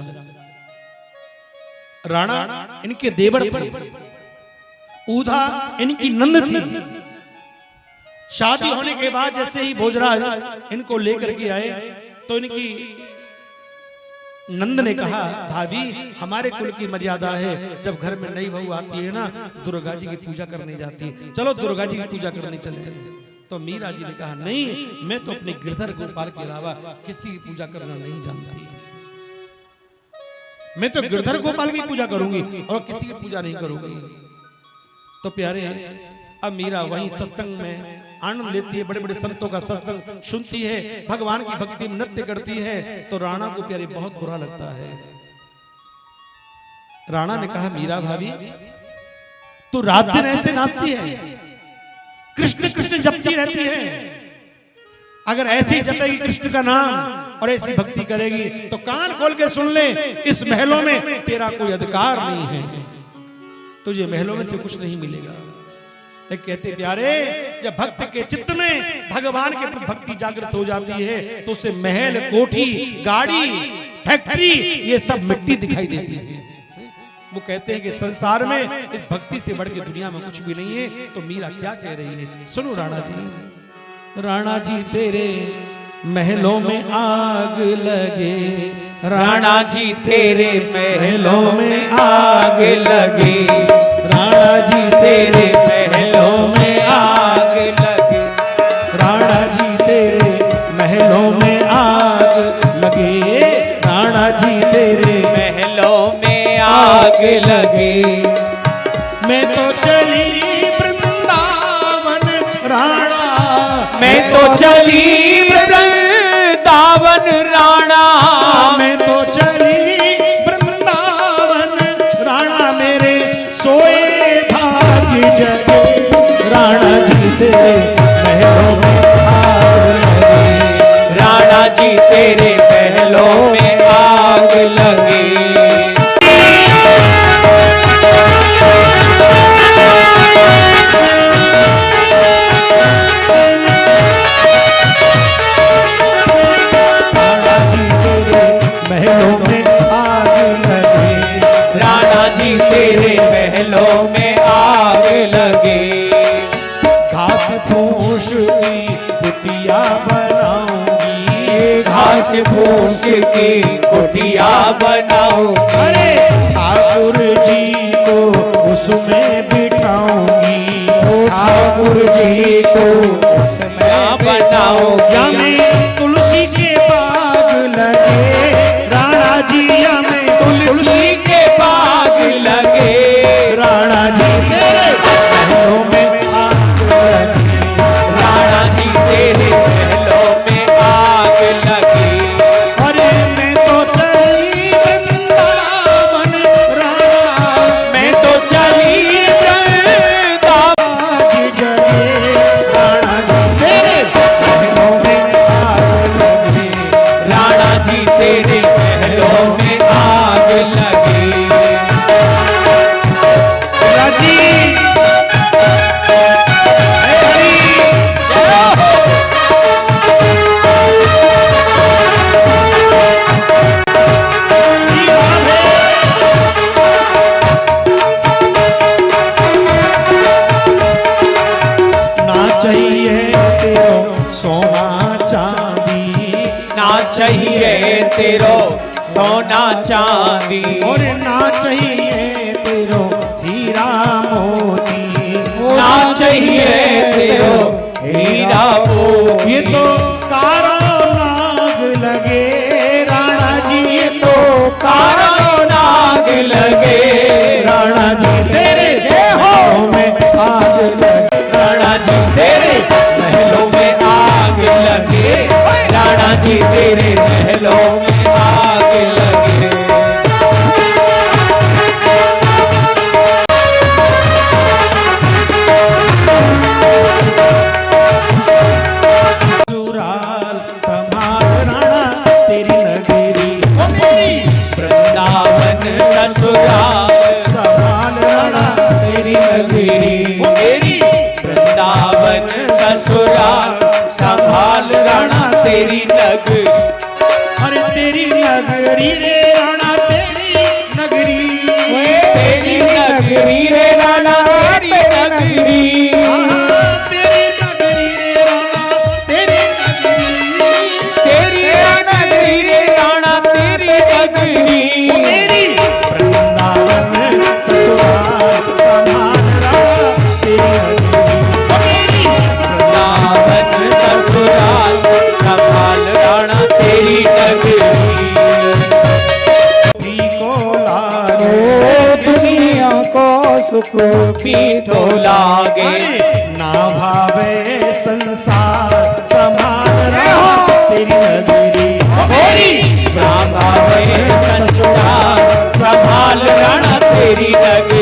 राणा इनके देवर थे, ऊधा इनकी नंद थी। शादी होने के बाद जैसे ही भोजराज इनको लेकर के आए तो इनकी नंद ने कहा भाभी हमारे कुल की मर्यादा है, जब घर में नई बहू आती है ना दुर्गा जी की पूजा करने जाती है, चलो दुर्गा जी की पूजा करने चले। तो मीरा जी ने कहा नहीं, मैं तो अपने गिरधर गोपाल के अलावा किसी की पूजा करना नहीं जानती, मैं तो गिरधर गोपाल की पूजा करूंगी और किसी की पूजा नहीं करूंगी। तो प्यारे अब मीरा वहीं सत्संग में आनंद लेती है, बड़े बड़े संतों का सत्संग सुनती है, भगवान की भक्ति में नृत्य करती है। तो राणा को प्यारे बहुत बुरा लगता है। राणा ने कहा मीरा भाभी तू रात दिन ऐसे नाचती है, कृष्ण कृष्ण जपती रहती है, अगर ऐसे ही जपेगी कृष्ण का नाम और ऐसी भक्ति करेगी तो कान खोल के सुन ले, इस महलों में तेरा कोई अधिकार नहीं है, तुझे महलों में से कुछ नहीं मिलेगा। एक कहते प्यारे जब भक्त के चित्त में भगवान के प्रति भक्ति जागृत हो जाती है तो उसे महल, कोठी, गाड़ी, फैक्ट्री ये सब मिट्टी दिखाई देती है। वो कहते हैं कि संसार में इस भक्ति से बढ़ के दुनिया में कुछ भी नहीं है। तो मीरा क्या कह रही है सुनो राणा जी। राणा जी तेरे महलों में आग लगे, राणा जी तेरे महलों में आग लगे, राणा जी तेरे महलों में आग लगे, राणा जी तेरे महलों में आग लगे, राणा जी तेरे महलों में आग लगे। मैं तो चली वृंदावन राणा, मैं तो चली वृंदावन राणा, मैं तो चली वृंदावन राणा, मेरे सोए भाग्य जगे, राणा जी तेरे महलों में आग लगे, राणा जी तेरे महलों में आग लगे। महलों में आग लगे, राणा जी तेरे महलों में आग लगे। घास फूस की कुटिया बनाऊंगी, घास फूस की कुटिया बनाओ, अरे ठाकुर जी को उसमें बिठाऊंगी, ठाकुर जी को उसमें बनाओ। या में तुलसी के बाग लगे, राणा जी या में तुलसी के बाग लगे, राणा जी तेरे महलों में आग लगे, राणा जी तेरे महलों में आग लगे। अरे मैं तो चली वृंदावन राणा, मैं तो चली वृंदावन जगे, राणा जी तेरे महलों में आग लगे, राणा जी तेरे महलों में आग लगे। राजी ना चाहिए तेरो सोना चांदी, ना चाहिए तेरो सोना चांदी, और ना चाहिए तेरो हीरा मोती, ना चाहिए तेरो हीरा मोती। ये तो कारो नाग लगे, राणा जी ये तो कारो नाग लगे, राणा जी तेरे महलों में आग लगे, राणा जी तेरे महलों में आग लगे, राणा जी तेरे महलों में आग लगे। ससुराल समाज राणा तेरी नगरी, वृंदावन ससुराल समाल राणा तेरी नगरी, मेरी वृंदावन ससुराल संभाल राणा तेरी नगरी। अरे तेरी नगरी रे राणा तेरी नगरी, तेरी नगरी रे राणा तेरी नगरी, तेरी नगरी रे राणा तेरी नगरी, तेरी नगरी रे राणा तेरी नगरी, मेरी वृंदावन ससुराल समाल राणा तेरी नगरी, वृंदावन ससुराल संभाल राणा तेरी नगरी। को मीठो लागे ना भावे संसार समाज तेरी नगरी मेरी ना भावे संसार संभाल रण तेरी नगरी